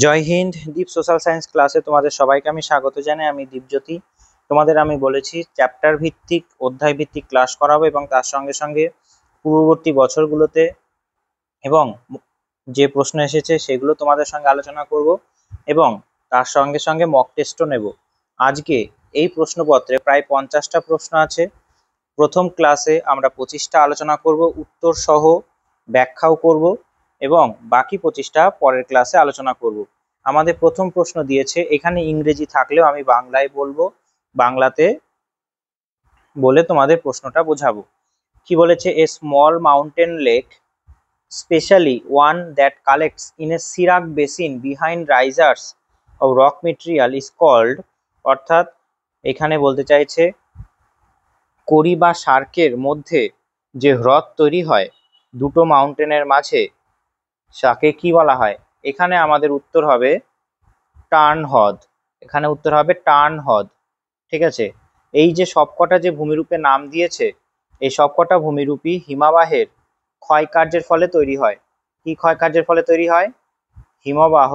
জয় হিন্দ। দীপ social science ক্লাসে তোমাদের সবাইকে আমি স্বাগত জানাই। আমি দীপজ্যোতি। তোমাদের আমি বলেছি চ্যাপ্টার ভিত্তিক অধ্যায় ভিত্তিক ক্লাস করাবো এবং তার সঙ্গে সঙ্গে পূর্ববর্তী বছরগুলোতে এবং যে প্রশ্ন এসেছে সেগুলো তোমাদের সঙ্গে আলোচনা করব এবং তার সঙ্গে সঙ্গে মক টেস্টও নেব। আজকে এই প্রশ্নপত্রে প্রায় 50টা প্রশ্ন আছে। প্রথম ক্লাসে আমরা 25টা আলোচনা করব, উত্তর সহ ব্যাখ্যাও করব এবং বাকি 25টা পরের ক্লাসে আলোচনা করব। আমাদের প্রথম প্রশ্ন দিয়েছে, এখানে ইংরেজি থাকলেও আমি বাংলায় বলবো, বাংলাতে বলে তোমাদের প্রশ্নটা বোঝাবো। কি বলেছে? A small mountain lake, specially one that collects in a cirque basin behind risers of rock material is called. অর্থাৎ এখানে বলতে চাইছে করি বা সার্কের মধ্যে যে হ্রদ তৈরি হয় দুটো মাউন্টেনের মাঝে, তাকে কি বলা হয়? এখানে আমাদের উত্তর হবে টার্ন হ্রদ। এখানে উত্তর হবে টার্ন হ্রদ। ঠিক আছে। এই যে সবকটা যে ভূমিরূপের নাম দিয়েছে, এই সবকটা ভূমিরূপই হিমবাহের ক্ষয়কার্যের ফলে তৈরি হয়। কি ক্ষয়কার্যের ফলে তৈরি হয়? হিমবাহ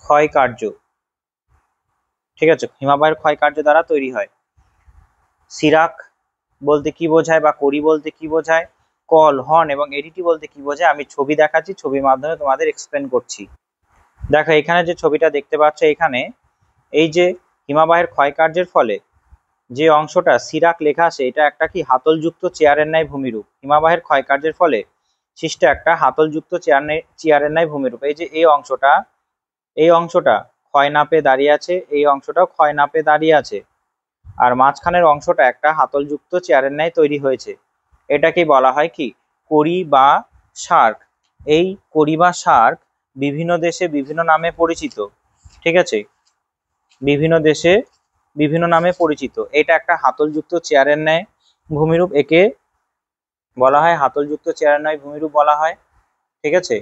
ক্ষয়কার্য। ঠিক আছে, হিমবাহের ক্ষয়কার্য দ্বারা তৈরি হয়। সিরাক বলতে কি বোঝায় বা করি বলতে কি বোঝায়, কল, হর্ন এবং এডিটি বলতে কি বোঝায় আমি ছবি দেখাচ্ছি, ছবির মাধ্যমে তোমাদের এক্সপ্লেন করছি। দেখো এখানে যে ছবিটা দেখতে পাচ্ছ, এখানে এই যে হিমবাহের ক্ষয়কার্যের ফলে যে অংশটা সিরাক লেখা আছে, এটা একটা কি হাতলযুক্ত চেয়ারের ন্যায় ভূমিরূপ। হিমবাহের ক্ষয়কার্যের ফলে সৃষ্ট একটা হাতলযুক্ত চেয়ারের ন্যায় ভূমিরূপ। এই যে এই অংশটা ক্ষয় না পেয়ে দাঁড়িয়ে আছে, এই অংশটাও ক্ষয় না পেয়ে দাঁড়িয়ে আছে, আর মাঝখানের অংশটা একটা হাতলযুক্ত চেয়ারের ন্যায় তৈরি হয়েছে। এটাকে বলা হয় কি? করি বা শার্ক। এই করি বা শার্ক বিভিন্ন দেশে বিভিন্ন নামে পরিচিত। ঠিক আছে, বিভিন্ন দেশে বিভিন্ন নামে পরিচিত। এটা একটা হাতলযুক্ত চেয়ারের ন্যায় ভূমিরূপ, একে বলা হয় হাতলযুক্ত চেয়ারের ন্যায় ভূমিরূপ বলা হয়। ঠিক আছে,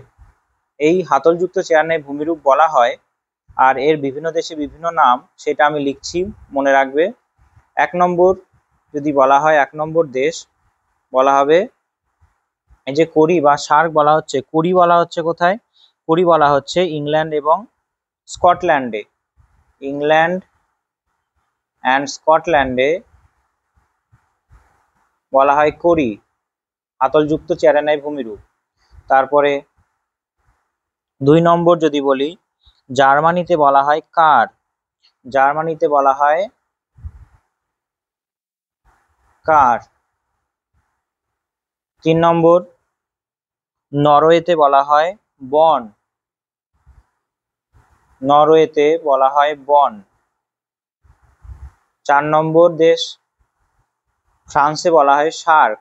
এই হাতলযুক্ত চেয়ার ন্যায় ভূমিরূপ বলা হয়। আর এর বিভিন্ন দেশে বিভিন্ন নাম, সেটা আমি লিখছি, মনে রাখবে। 1 নম্বর যদি বলা হয়, 1 নম্বর দেশ বলা হবে, এই যে করি বা শার্ক বলা হচ্ছে, করি বলা হচ্ছে কোথায়? করি বলা হচ্ছে ইংল্যান্ড এবং স্কটল্যান্ডে। ইংল্যান্ড অ্যান্ড স্কটল্যান্ডে বলা হয় করি, হাতলযুক্ত চেয়ারের ন্যায় ভূমিরূপ। তারপরে 2 নম্বর যদি বলি, জার্মানিতে বলা হয় কার। জার্মানিতে বলা হয় কার। 3 নম্বর, নরওয়েতে বলা হয় বন। নরওয়েতে বলা হয় বন। 4 নম্বর দেশ, ফ্রান্সে বলা হয় শার্ক।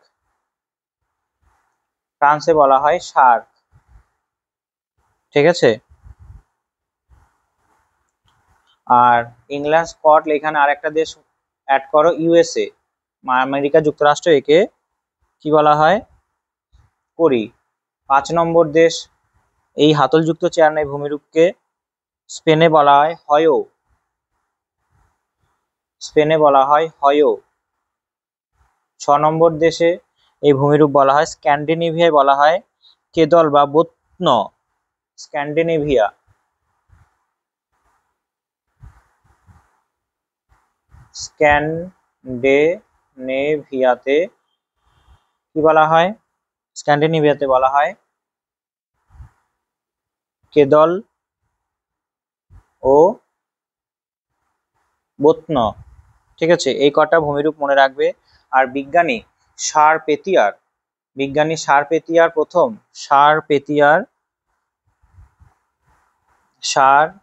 ফ্রান্সে বলা হয় শার্ক। ঠিক আছে। আর ইংল্যান্ড, স্কট, এখানে আরেকটা দেশ অ্যাড করো, ইউএসএ, আমেরিকা যুক্তরাষ্ট্র, একে কি বলা হয়? করি। 5 নম্বর দেশ, এই হাতলযুক্ত চেয়ার ন্যায় ভূমিরূপকে স্পেনে বলা হয় হয়ো। স্পেনে বলা হয় হয়ো। 6 নম্বর দেশে এই ভূমিরূপ বলা হয়, স্ক্যান্ডিনেভিয়ায় বলা হয় কেদল বা বোত্ন। স্ক্যান্ডিনেভিয়া। স্ক্যান্ডিনেভিয়াতে কি বলা হয়? স্ক্যান্ডিনেভিয়াতে বলা হয় কেদল ও বোত্ন। ঠিক আছে, এই কটা ভূমিরূপ মনে রাখবে। আর বিজ্ঞানী শারপেতিয়ার, বিজ্ঞানী শারপেতিয়ার প্রথম শারপেতিয়ার শারপেতিয়ার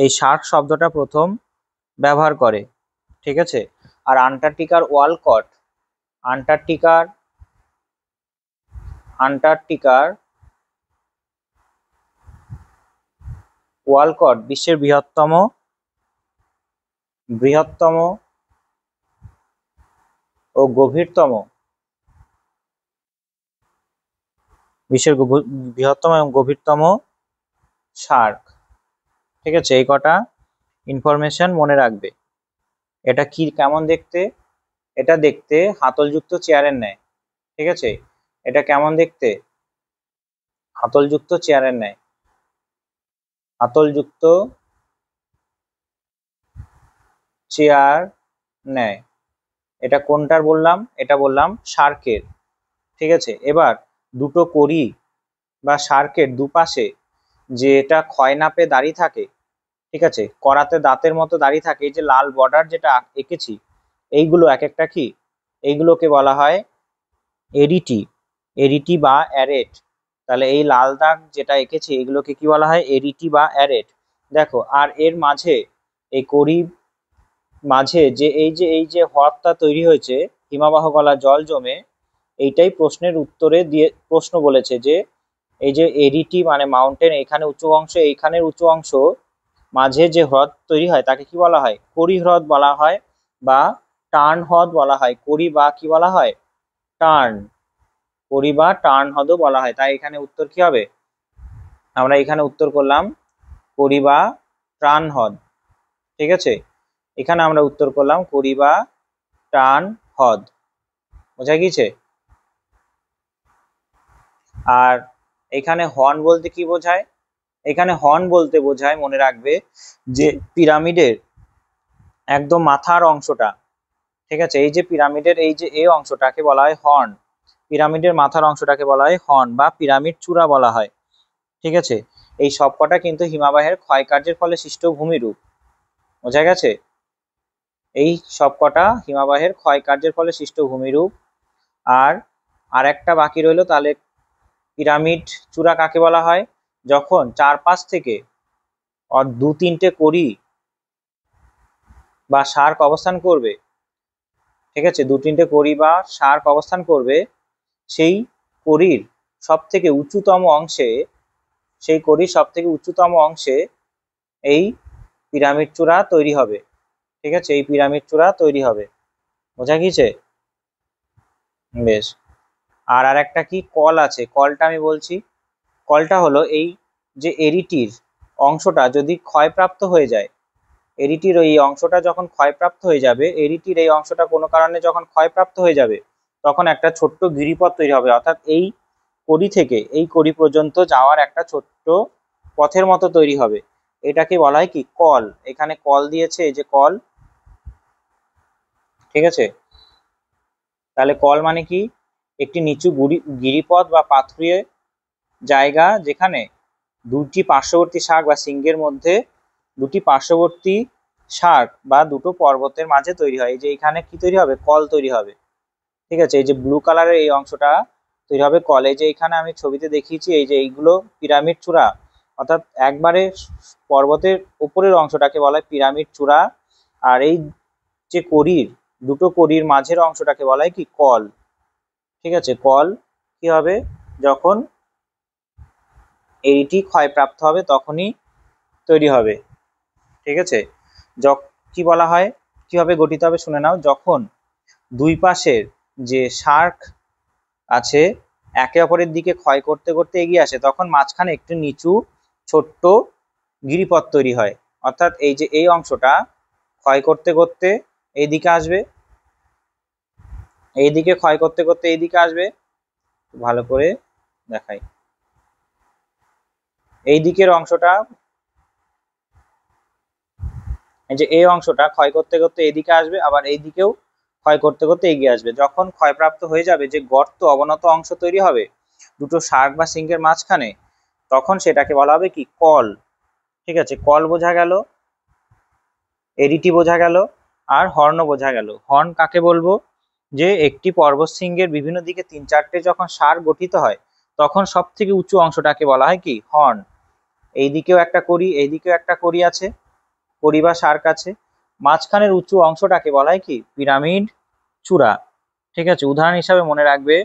এই শার্ক শব্দটা প্রথম ব্যবহার করে। ঠিক আছে। আর আন্টার্কটিকার ওয়ালকট, আন্টার্কটিকার আন্টার্কটিকার ওয়ালকট বিশ্বের বৃহত্তম ও গভীরতম, বিশ্বের বৃহত্তম এবং গভীরতম শার্ক। ঠিক আছে, এই কটা ইনফরমেশন মনে রাখবে। এটা কি, কেমন দেখতে? এটা দেখতে হাতলযুক্ত চেয়ারের ন্যায়। ঠিক আছে, এটা কেমন দেখতে? হাতলযুক্ত চেয়ারের ন্যায়, হাতলযুক্ত চেয়ার ন্যায়। এটা কোনটার বললাম? এটা বললাম শার্কের। ঠিক আছে, এবার দুটো কড়ি বা শার্কের দুপাশে যেটা ক্ষয় না পেয়ে দাঁড়িয়ে থাকে, ঠিক আছে, করাতে দাঁতের মতো দাঁড়িয়ে থাকে, এই যে লাল বর্ডার যেটা এঁকেছি, এইগুলো এক একটা কি, এইগুলোকে বলা হয় এরিটি, এরিটি বা অ্যারেট। তাহলে এই লাল দাগ যেটা এঁকেছি এগুলোকে কি বলা হয়? এরিটি বা অ্যারেট। দেখো, আর এর মাঝে এই কড়ি মাঝে যে এই যে হ্রদটা তৈরি হয়েছে হিমাবাহ গলা জল জমে, এইটাই প্রশ্নের উত্তরে দিয়ে প্রশ্ন বলেছে যে এই যে এরিটি মানে মাউন্টেন, এখানে উঁচু অংশ, এইখানের উঁচু অংশ, মাঝে যে হ্রদ তৈরি হয় তাকে কি বলা হয়? কড়ি হ্রদ বলা হয় বা টার্ন হ্রদ বলা হয়। কড়ি বা কি বলা হয়? টার্ন। কড়ি বা টার্ন হ্রদও বলা হয়। তাই এখানে উত্তর কি হবে? আমরা এখানে উত্তর করলাম কড়ি বা টার্ন হ্রদ। ঠিক আছে, এখানে আমরা উত্তর করলাম কড়ি বা টার্ন হ্রদ। বোঝা গিয়েছে? আর এখানে হর্ন বলতে কি বোঝায়? এখানে হর্ন বলতে বোঝায়, মনে রাখবে, যে পিরামিডের একদম মাথার অংশটা, ঠিক আছে, এই যে পিরামিডের এই যে এই অংশটাকে বলা হয় হর্ন। পিরামিডের মাথার অংশটাকে বলা হয় হর্ন বা পিরামিড চূড়া বলা হয়। ঠিক আছে, এই সবকটা কিন্তু হিমাবাহের ক্ষয়কার্যের ফলে সৃষ্ট ভূমিরূপ। বোঝা গেছে? এই সবকটা হিমাবাহের ক্ষয়কার্যের ফলে সৃষ্ট ভূমিরূপ। আর একটা বাকি রইলো, তাহলে পিরামিড চূড়া কাকে বলা হয়? যখন চারপাশ থেকে দু তিনটে কড়ি বা শার্ক অবস্থান করবে, ঠিক আছে, দু তিনটে কড়ি বা শার্ক অবস্থান করবে, সেই কড়ির সব থেকে উঁচুতম অংশে, সেই কড়ির সব থেকে উঁচুতম অংশে এই পিরামিড চূড়া তৈরি হবে। ঠিক আছে, এই পিরামিড চূড়া তৈরি হবে। বোঝা গিয়েছে? বেশ। আর একটা কি কল আছে, কলটা আমি বলছি। কলটা হলো এই যে এরিটির অংশটা যদি ক্ষয়প্রাপ্ত হয়ে যায়, এরিটির এই অংশটা যখন ক্ষয়প্রাপ্ত হয়ে যাবে, এরিটির এই অংশটা কোনো কারণে যখন ক্ষয়প্রাপ্ত হয়ে যাবে, তখন একটা ছোট্ট গিরিপথ তৈরি হবে। অর্থাৎ এই কড়ি থেকে এই কড়ি পর্যন্ত যাওয়ার একটা ছোট্ট পথের মতো তৈরি হবে। এটাকে বলা হয় কি? কল। এখানে কল দিয়েছে, এই যে কল। ঠিক আছে, তাহলে কল মানে কি? একটি নিচু গিরিপথ বা পাথুরে জায়গা যেখানে দুটি পার্শ্ববর্তী শার্ক বা সিংহের মধ্যে দুটি পার্শ্ববর্তী শার্ক বা দুটো পর্বতের মাঝে তৈরি হয়। এই যে এখানে কি তৈরি হবে? কল তৈরি হবে। ঠিক আছে, এই যে ব্লু কালারের এই অংশটা তৈরি হবে কল। এই যে এখানে আমি ছবিতে দেখিয়েছি, এই যে এইগুলো পিরামিড চূড়া, অর্থাৎ একবারে পর্বতের উপরের অংশটাকে বলা হয় পিরামিড চূড়া। আর এই যে কড়ির দুটো কড়ির মাঝের অংশটাকে বলা হয় কি? কল। ঠিক আছে, কল কি হবে? যখন এইটি ক্ষয়প্রাপ্ত হবে তখনই তৈরি হবে। ঠিক আছে, কি বলা হয়, কিভাবে গঠিত হবে শুনে নাও। যখন দুই পাশের যে শার্ক আছে একে অপরের দিকে ক্ষয় করতে করতে এগিয়ে আসে, তখন মাঝখানে একটু নিচু ছোট্ট গিরিপথ তৈরি হয়। অর্থাৎ এই যে এই অংশটা ক্ষয় করতে করতে এইদিকে আসবে, এইদিকে ক্ষয় করতে করতে এইদিকে আসবে। ভালো করে দেখাই, এই দিকের অংশটা, এই যে এই অংশটা ক্ষয় করতে করতে এদিকে আসবে, আবার এই দিকেও ক্ষয় করতে করতে এগিয়ে আসবে। যখন ক্ষয়প্রাপ্ত হয়ে যাবে, যে গর্ত অবনত অংশ তৈরি হবে দুটো শার্ক বা সিংহের মাঝখানে, তখন সেটাকে বলা হবে কি? কল। ঠিক আছে, কল বোঝা গেল, এরিটি বোঝা গেল, আর হর্ন বোঝা গেল। হর্ন কাকে বলবো? যে একটি পর্বত শৃঙ্গের বিভিন্ন দিকে তিন চারটে যখন শার্ক গঠিত হয়, তখন সব থেকে উঁচু অংশটাকে বলা হয় কি? হর্ন। এইদিকেও একটা কড়ি, এইদিকেও একটা কড়ি আছে, কড়ি বা শার্ক আছে, মাঝখানের উঁচু অংশটাকে বলা হয় কি? পিরামিড চূড়া। ঠিক আছে, উদাহরণ হিসাবে মনে রাখবে,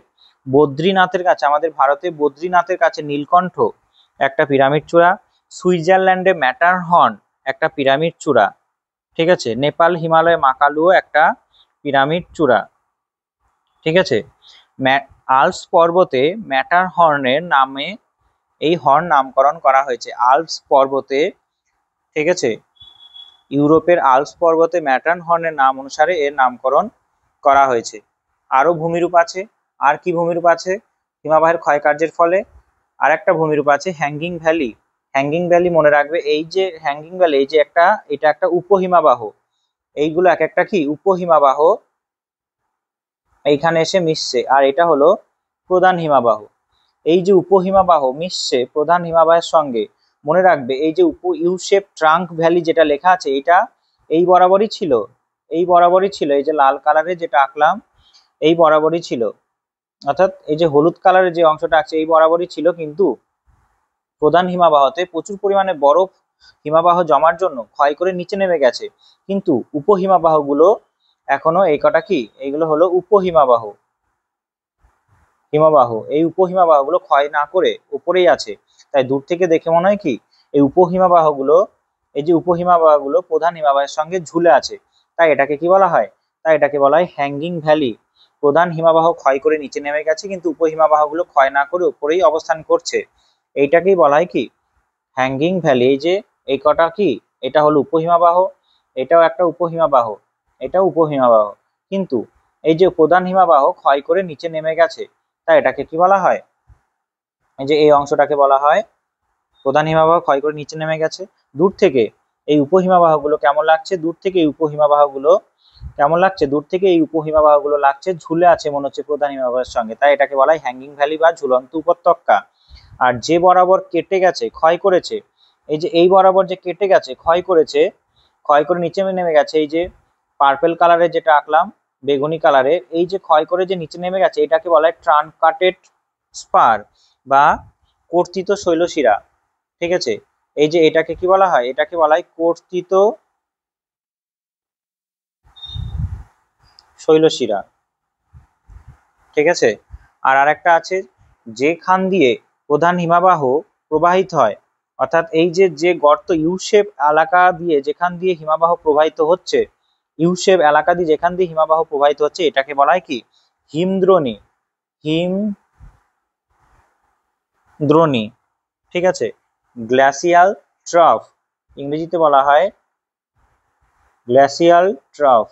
বদ্রীনাথের কাছে, আমাদের ভারতে বদ্রীনাথের কাছে নীলকণ্ঠ একটা পিরামিড চূড়া, সুইজারল্যান্ডে ম্যাটারহর্ন একটা পিরামিড চূড়া। ঠিক আছে, নেপাল হিমালয় মাকালুও একটা পিরামিড চূড়া। ঠিক আছে, আল্পস পর্বতে ম্যাটারহর্নের নামে এই হর্ন নামকরণ করা হয়েছে। আল্পস পর্বতে, ঠিক আছে, ইউরোপের আল্পস পর্বতে ম্যাটারহর্নের নাম অনুসারে এর নামকরণ করা হয়েছে। আরো ভূমিরূপ আছে। আর কি ভূমিরূপ আছে? হিমাবাহের ক্ষয়কার্যের ফলে। আর একটা ভূমিরূপ আছে হ্যাঙ্গিং ভ্যালি। হ্যাঙ্গিং ভ্যালি মনে রাখবে, এই যে হ্যাঙ্গিং ভ্যালি, এই যে এটা একটা উপহিমাবাহ, এইগুলো এক একটা কি উপহিমাবাহ এইখানে এসে মিশছে, আর এটা হলো প্রধান হিমাবাহ। এই যে উপহিমাবাহ মিশছে প্রধান হিমাবাহের সঙ্গে, মনে রাখবে এই যে ইউ শেপ ট্রাঙ্ক ভ্যালি যেটা লেখা আছে, এটা এই বরাবরই ছিল, এই বরাবরই ছিল, এই যে লাল কালারে যেটা আঁকলাম এই বরাবরই ছিল, অর্থাৎ এই যে হলুদ কালারের যে অংশটা আছে এই বরাবরই ছিল, কিন্তু প্রধান হিমাবাহতে প্রচুর পরিমাণে বরফ হিমাবাহ জমার জন্য ক্ষয় করে নিচে নেমে গেছে, কিন্তু উপহিমাবাহগুলো এখনো এই কটা কি, এইগুলো হলো উপহিমাবাহ হিমবাহ, এই উপহিমবাহগুলো ক্ষয় না করে উপরেই আছে। তাই দূর থেকে দেখে মনে হয় কি এই উপহিমবাহগুলো, এই যে উপহিমবাহগুলো প্রধান হিমবাহের সঙ্গে ঝুলে আছে, তাই এটাকে কি বলা হয়, তাই এটাকে বলা হয় হ্যাঙ্গিং ভ্যালি। প্রধান হিমবাহ ক্ষয় করে নিচে নেমে গেছে, কিন্তু উপহিমবাহগুলো ক্ষয় না করে উপরেই অবস্থান করছে, এইটাকেই বলা হয় কি হ্যাঙ্গিং ভ্যালি। এই যে এই কটা কি, এটা হলো উপহিমবাহ, এটাও একটা উপহিমবাহ, এটাও উপহিমবাহ, কিন্তু এই যে প্রধান হিমবাহ ক্ষয় করে নিচে নেমে গেছে, তাই এটাকে কি বলা হয়, এই যে এই অংশটাকে বলা হয় প্রধান হিমবাহ ক্ষয় করে নিচে নেমে গেছে। দূর থেকে এই উপহিমবাহগুলো কেমন লাগছে, দূর থেকে এই উপহিমবাহগুলো কেমন লাগছে, দূর থেকে এই উপহিমবাহগুলো লাগছে ঝুলে আছে মনে হচ্ছে প্রধান হিমবাহের সঙ্গে, তাই এটাকে বলা হয় হ্যাঙ্গিং ভ্যালি বা ঝুলন্ত উপত্যকা। আর যে বরাবর কেটে গেছে ক্ষয় করেছে, এই যে এই বরাবর যে কেটে গেছে ক্ষয় করেছে, ক্ষয় করে নিচে নেমে গেছে, এই যে পার্পেল কালারের যেটা আঁকলাম বেগুনি কালারের, এই যে ক্ষয় করে যে নিচে নেমে গেছে এটাকে বলা হয় ট্রানকাটেড স্পার বা কর্তিত শৈলশিরা। ঠিক আছে, এই যে এটাকে কি বলা হয়, এটাকে বলা হয় কর্তিত শৈলশিরা। ঠিক আছে, আর আরেকটা আছে যেখান দিয়ে প্রধান হিমবাহ প্রবাহিত হয়, অর্থাৎ এই যে যে গর্ত ইউশেপ এলাকা দিয়ে যেখান দিয়ে হিমবাহ প্রবাহিত হচ্ছে, ইউশেপ এলাকা দিয়ে যেখান দিয়ে হিমবাহ প্রবাহিত হচ্ছে এটাকে বলা হয় কি হিমদ্রোণী, হিমদ্রোণী। ঠিক আছে, গ্লাসিয়াল ট্রাফ, ইংরেজিতে বলা হয় গ্লাসিয়াল ট্রাফ।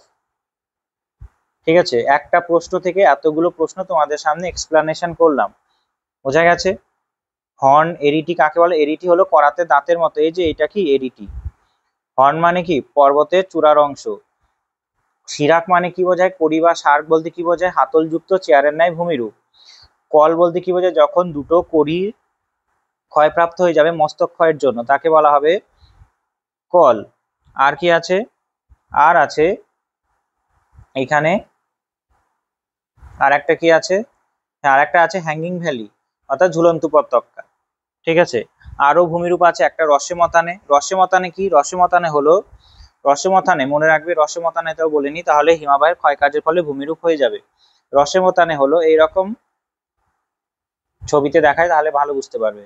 ঠিক আছে, একটা প্রশ্ন থেকে এতগুলো প্রশ্ন তোমাদের সামনে এক্সপ্লানেশন করলাম, বোঝা গেছে। হর্ন এরিটি কাকে বলে, এরিটি হলো করাতে দাঁতের মতো, এই যে এটা কি এরিটি। হর্ন মানে কি পর্বতের চূড়ার অংশ। শিরাক মানে কি বোঝায়, কড়ি বা শার্ক বলতে কি বোঝায়, হাতলযুক্ত চেয়ারের ন্যায় ভূমিরূপ। কল বলতে কি বোঝায়, যখন দুটো কড়ি ক্ষয়প্রাপ্ত হয়ে যাবে মস্তক ক্ষয়ের জন্য তাকে বলা হবে কল। আর কি আছে, আর আছে এখানে আর একটা কি আছে, হ্যাঁ আর একটা আছে হ্যাঙ্গিং ভ্যালি অর্থাৎ ঝুলন্ত উপত্যকা। ঠিক আছে, আরো ভূমিরূপ আছে একটা রসেমতানে। রসেমতানে কি, রসেমতানে হলো, রসেমতানে মনে রাখবে, রসেমতানেতেও বলিনি তাহলে হিমাবাহের ক্ষয়কার্যের ফলে ভূমিরূপ হয়ে যাবে। রসেমতানে হলো এইরকম, ছবিতে দেখায় তাহলে ভালো বুঝতে পারবে।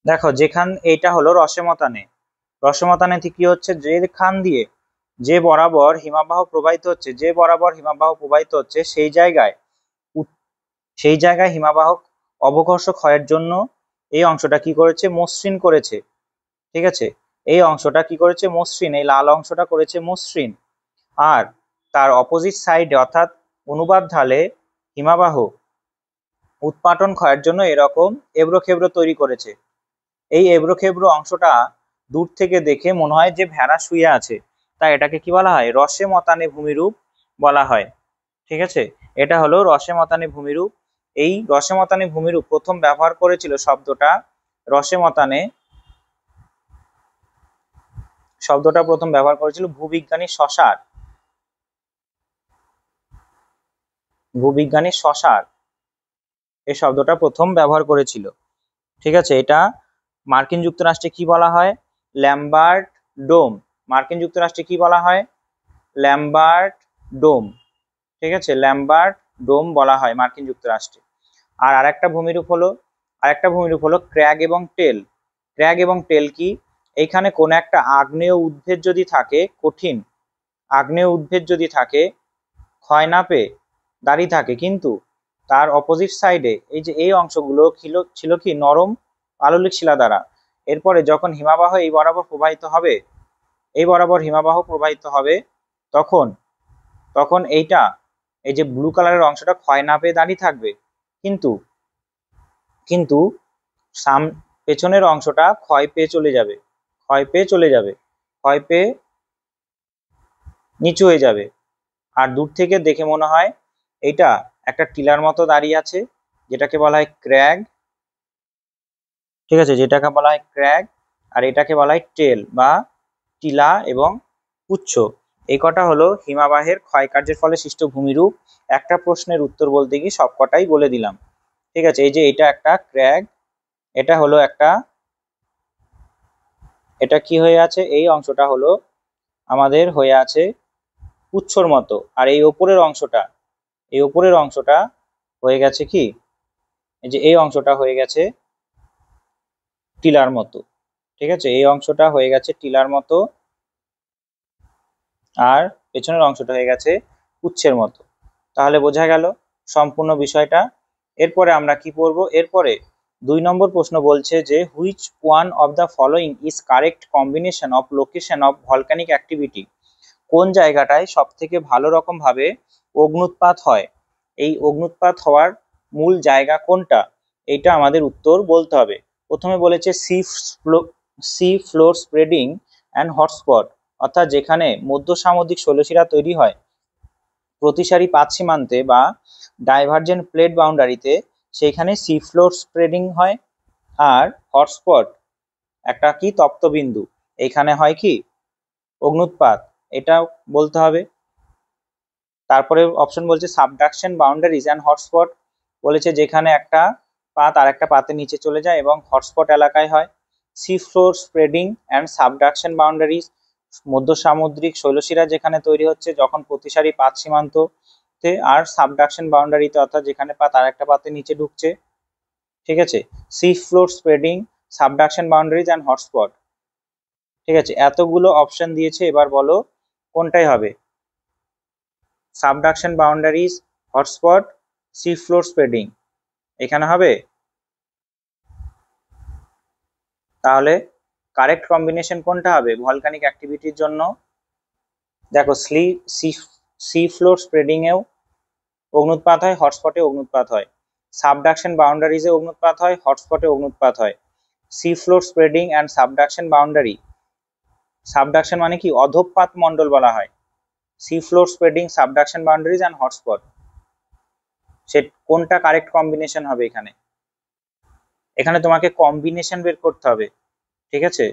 দেখো যেখান এইটা হলো রসেমতানে, রসেমতানে কি হচ্ছে, যেখান দিয়ে যে বরাবর হিমবাহ প্রবাহিত হচ্ছে, যে বরাবর হিমবাহ প্রবাহিত হচ্ছে সেই জায়গায় হিমবাহ অবকর্ষ ক্ষয়ের জন্য এই অংশটা কি করেছে, মসৃণ করেছে। ঠিক আছে, এই অংশটা কি করেছে, মসৃণ, এই লাল অংশটা করেছে মসৃণ। আর তার অপোজিট সাইডে অর্থাৎ অনুবাদ ঢালে হিমবাহ উৎপাটন ক্ষয়ের জন্য এরকম এবড়ো খেবড়ো তৈরি করেছে। এই এবড়ো খেবড়ো অংশটা দূর থেকে দেখে মনে হয় যে ভেড়া শুয়ে আছে, তাই এটাকে কি বলা হয়, রসে মতানে ভূমিরূপ বলা হয়। ঠিক আছে, এটা হলো রসে মতানে ভূমিরূপ। এই রসে মতানে ভূমিরূপ প্রথম ব্যবহার করেছিল শব্দটা রসে মতানে, শব্দটা প্রথম ব্যবহার করেছিল ভূবিজ্ঞানী শশার, ভূবিজ্ঞানী শশার এই শব্দটা প্রথম ব্যবহার করেছিল। ঠিক আছে, এটা মার্কিন যুক্তরাষ্ট্রে কি বলা হয়, ল্যাম্বার্ট ডোম। মার্কিন যুক্তরাষ্ট্রে কি বলা হয়, ল্যাম্বার্ট ডোম। ঠিক আছে, ল্যাম্বার্ট ডোম বলা হয় মার্কিন যুক্তরাষ্ট্রে। আর আরেকটা ভূমিরূপ হলো ক্র্যাগ এবং টেল। ক্র্যাগ এবং টেল কি, এইখানে কোন একটা আগ্নেয় উদ্ভিদ যদি থাকে, কঠিন আগ্নেয় উদ্ভিদ যদি থাকে, ক্ষয় না পেয়ে দাঁড়িয়ে থাকে, কিন্তু তার অপোজিট সাইডে এই যে এই অংশগুলো ছিল কি নরম পাললিক শিলা দ্বারা। এরপরে যখন হিমবাহ এই বরাবর প্রবাহিত হবে, এই বরাবর হিমবাহ প্রবাহিত হবে, তখন তখন এইটা এই যে ব্লু কালারের অংশটা ক্ষয় না পেয়ে দাঁড়িয়ে থাকবে, কিন্তু কিন্তু পেছনের অংশটা ক্ষয় পেয়ে চলে যাবে, ক্ষয় পেয়ে নিচু হয়ে যাবে। আর দূর থেকে দেখে মনে হয় এটা একটা টিলার মতো দাঁড়িয়ে আছে, যেটাকে বলা হয় ক্র্যাগ। ঠিক আছে, যেটাকে বলা হয় ক্র্যাগ, আর এটাকে বলা হয় টেল বা টিলা এবং পুচ্ছ। এই কটা হলো হিমাবাহের ক্ষয়কার্যের ফলে সৃষ্ট ভূমিরূপ। একটা প্রশ্নের উত্তর বলতে গিয়ে সবকটাই বলে দিলাম। ঠিক আছে, এই যে এটা একটা ক্র্যাগ, এটা হলো একটা, এটা কি হয়ে আছে, এই অংশটা হলো আমাদের হয়ে আছে পুচ্ছর মতো, আর এই ওপরের অংশটা হয়ে গেছে কি, এই যে এই অংশটা হয়ে গেছে টিলার মতো। ঠিক আছে, এই অংশটা হয়ে গেছে টিলার মতো, আর পেছনের অংশটা হয়ে গেছে পুচ্ছের মতো। তাহলে বোঝা গেল সম্পূর্ণ বিষয়টা। এরপরে আমরা কি পড়বো, এরপরে 2 নম্বর প্রশ্ন বলছে যে which one of the following is correct combination of location of volcanic activity. কোন জায়গাটায় সব থেকে ভালো রকম ভাবে অগ্নুৎপাত হয়, এই অগ্নুৎপাত হওয়ার মূল জায়গা কোনটা, এইটা আমাদের উত্তর বলতে হবে। প্রথমে বলেছে C floor spreading and hotspot, অর্থাৎ যেখানে মধ্য সামুদ্রিক শৈলশিরা তৈরি হয় প্রতিসারি পাত সীমান্তে বা ডাইভারজেন্ট প্লেট বাউন্ডারিতে, সেইখানে সি ফ্লোর স্প্রেডিং হয়। আর হটস্পট একটা কি তপ্তবিন্দু, এইখানে হয় কি অগ্নুৎপাত, এটা বলতে হবে। তারপরে অপশন বলছে সাবডাকশন বাউন্ডারিজ অ্যান্ড হটস্পট, বলেছে যেখানে একটা পাত আর একটা পাতের নিচে চলে যায় এবং হটস্পট এলাকায় হয়। Sea floor spreading and subduction boundaries, মধ্য সামুদ্রিক শৈলশিরা যেখানে তৈরি হচ্ছে যখন প্রতিসারি পাত সীমান্ততে, আর সাবডাকশন বাউন্ডারিতে অর্থাৎ যেখানে পাত আর একটা পাতের নিচে ঢুকছে। ঠিক আছে, C floor spreading, subduction boundaries and hotspot. ঠিক আছে, এতগুলো অপশন দিয়েছে, এবার বলো কোনটাই হবে, subduction boundaries, hotspot, C floor spreading, এখানে হবে। তাহলে কারেক্ট কম্বিনেশন কোনটা হবে ভলকানিক অ্যাক্টিভিটির জন্য? দেখো সি ফ্লোর স্প্রেডিং এও অগ্নুৎপাত হয়, হটস্পটে অগ্নুৎপাত হয়। সাবডাকশন বাউন্ডারিজে অগ্নুৎপাত হয়, হটস্পটে অগ্নুৎপাত হয়। Sea floor spreading and subduction boundary, subduction মানে কি অধঃপাত মন্ডল বলা হয়। Sea floor spreading, subduction boundaries and hotspot, সে কোনটা কারেক্ট কম্বিনেশন হবে এখানে? এখানে তোমাকে কম্বিনেশন বের করতে হবে। ঠিক আছে,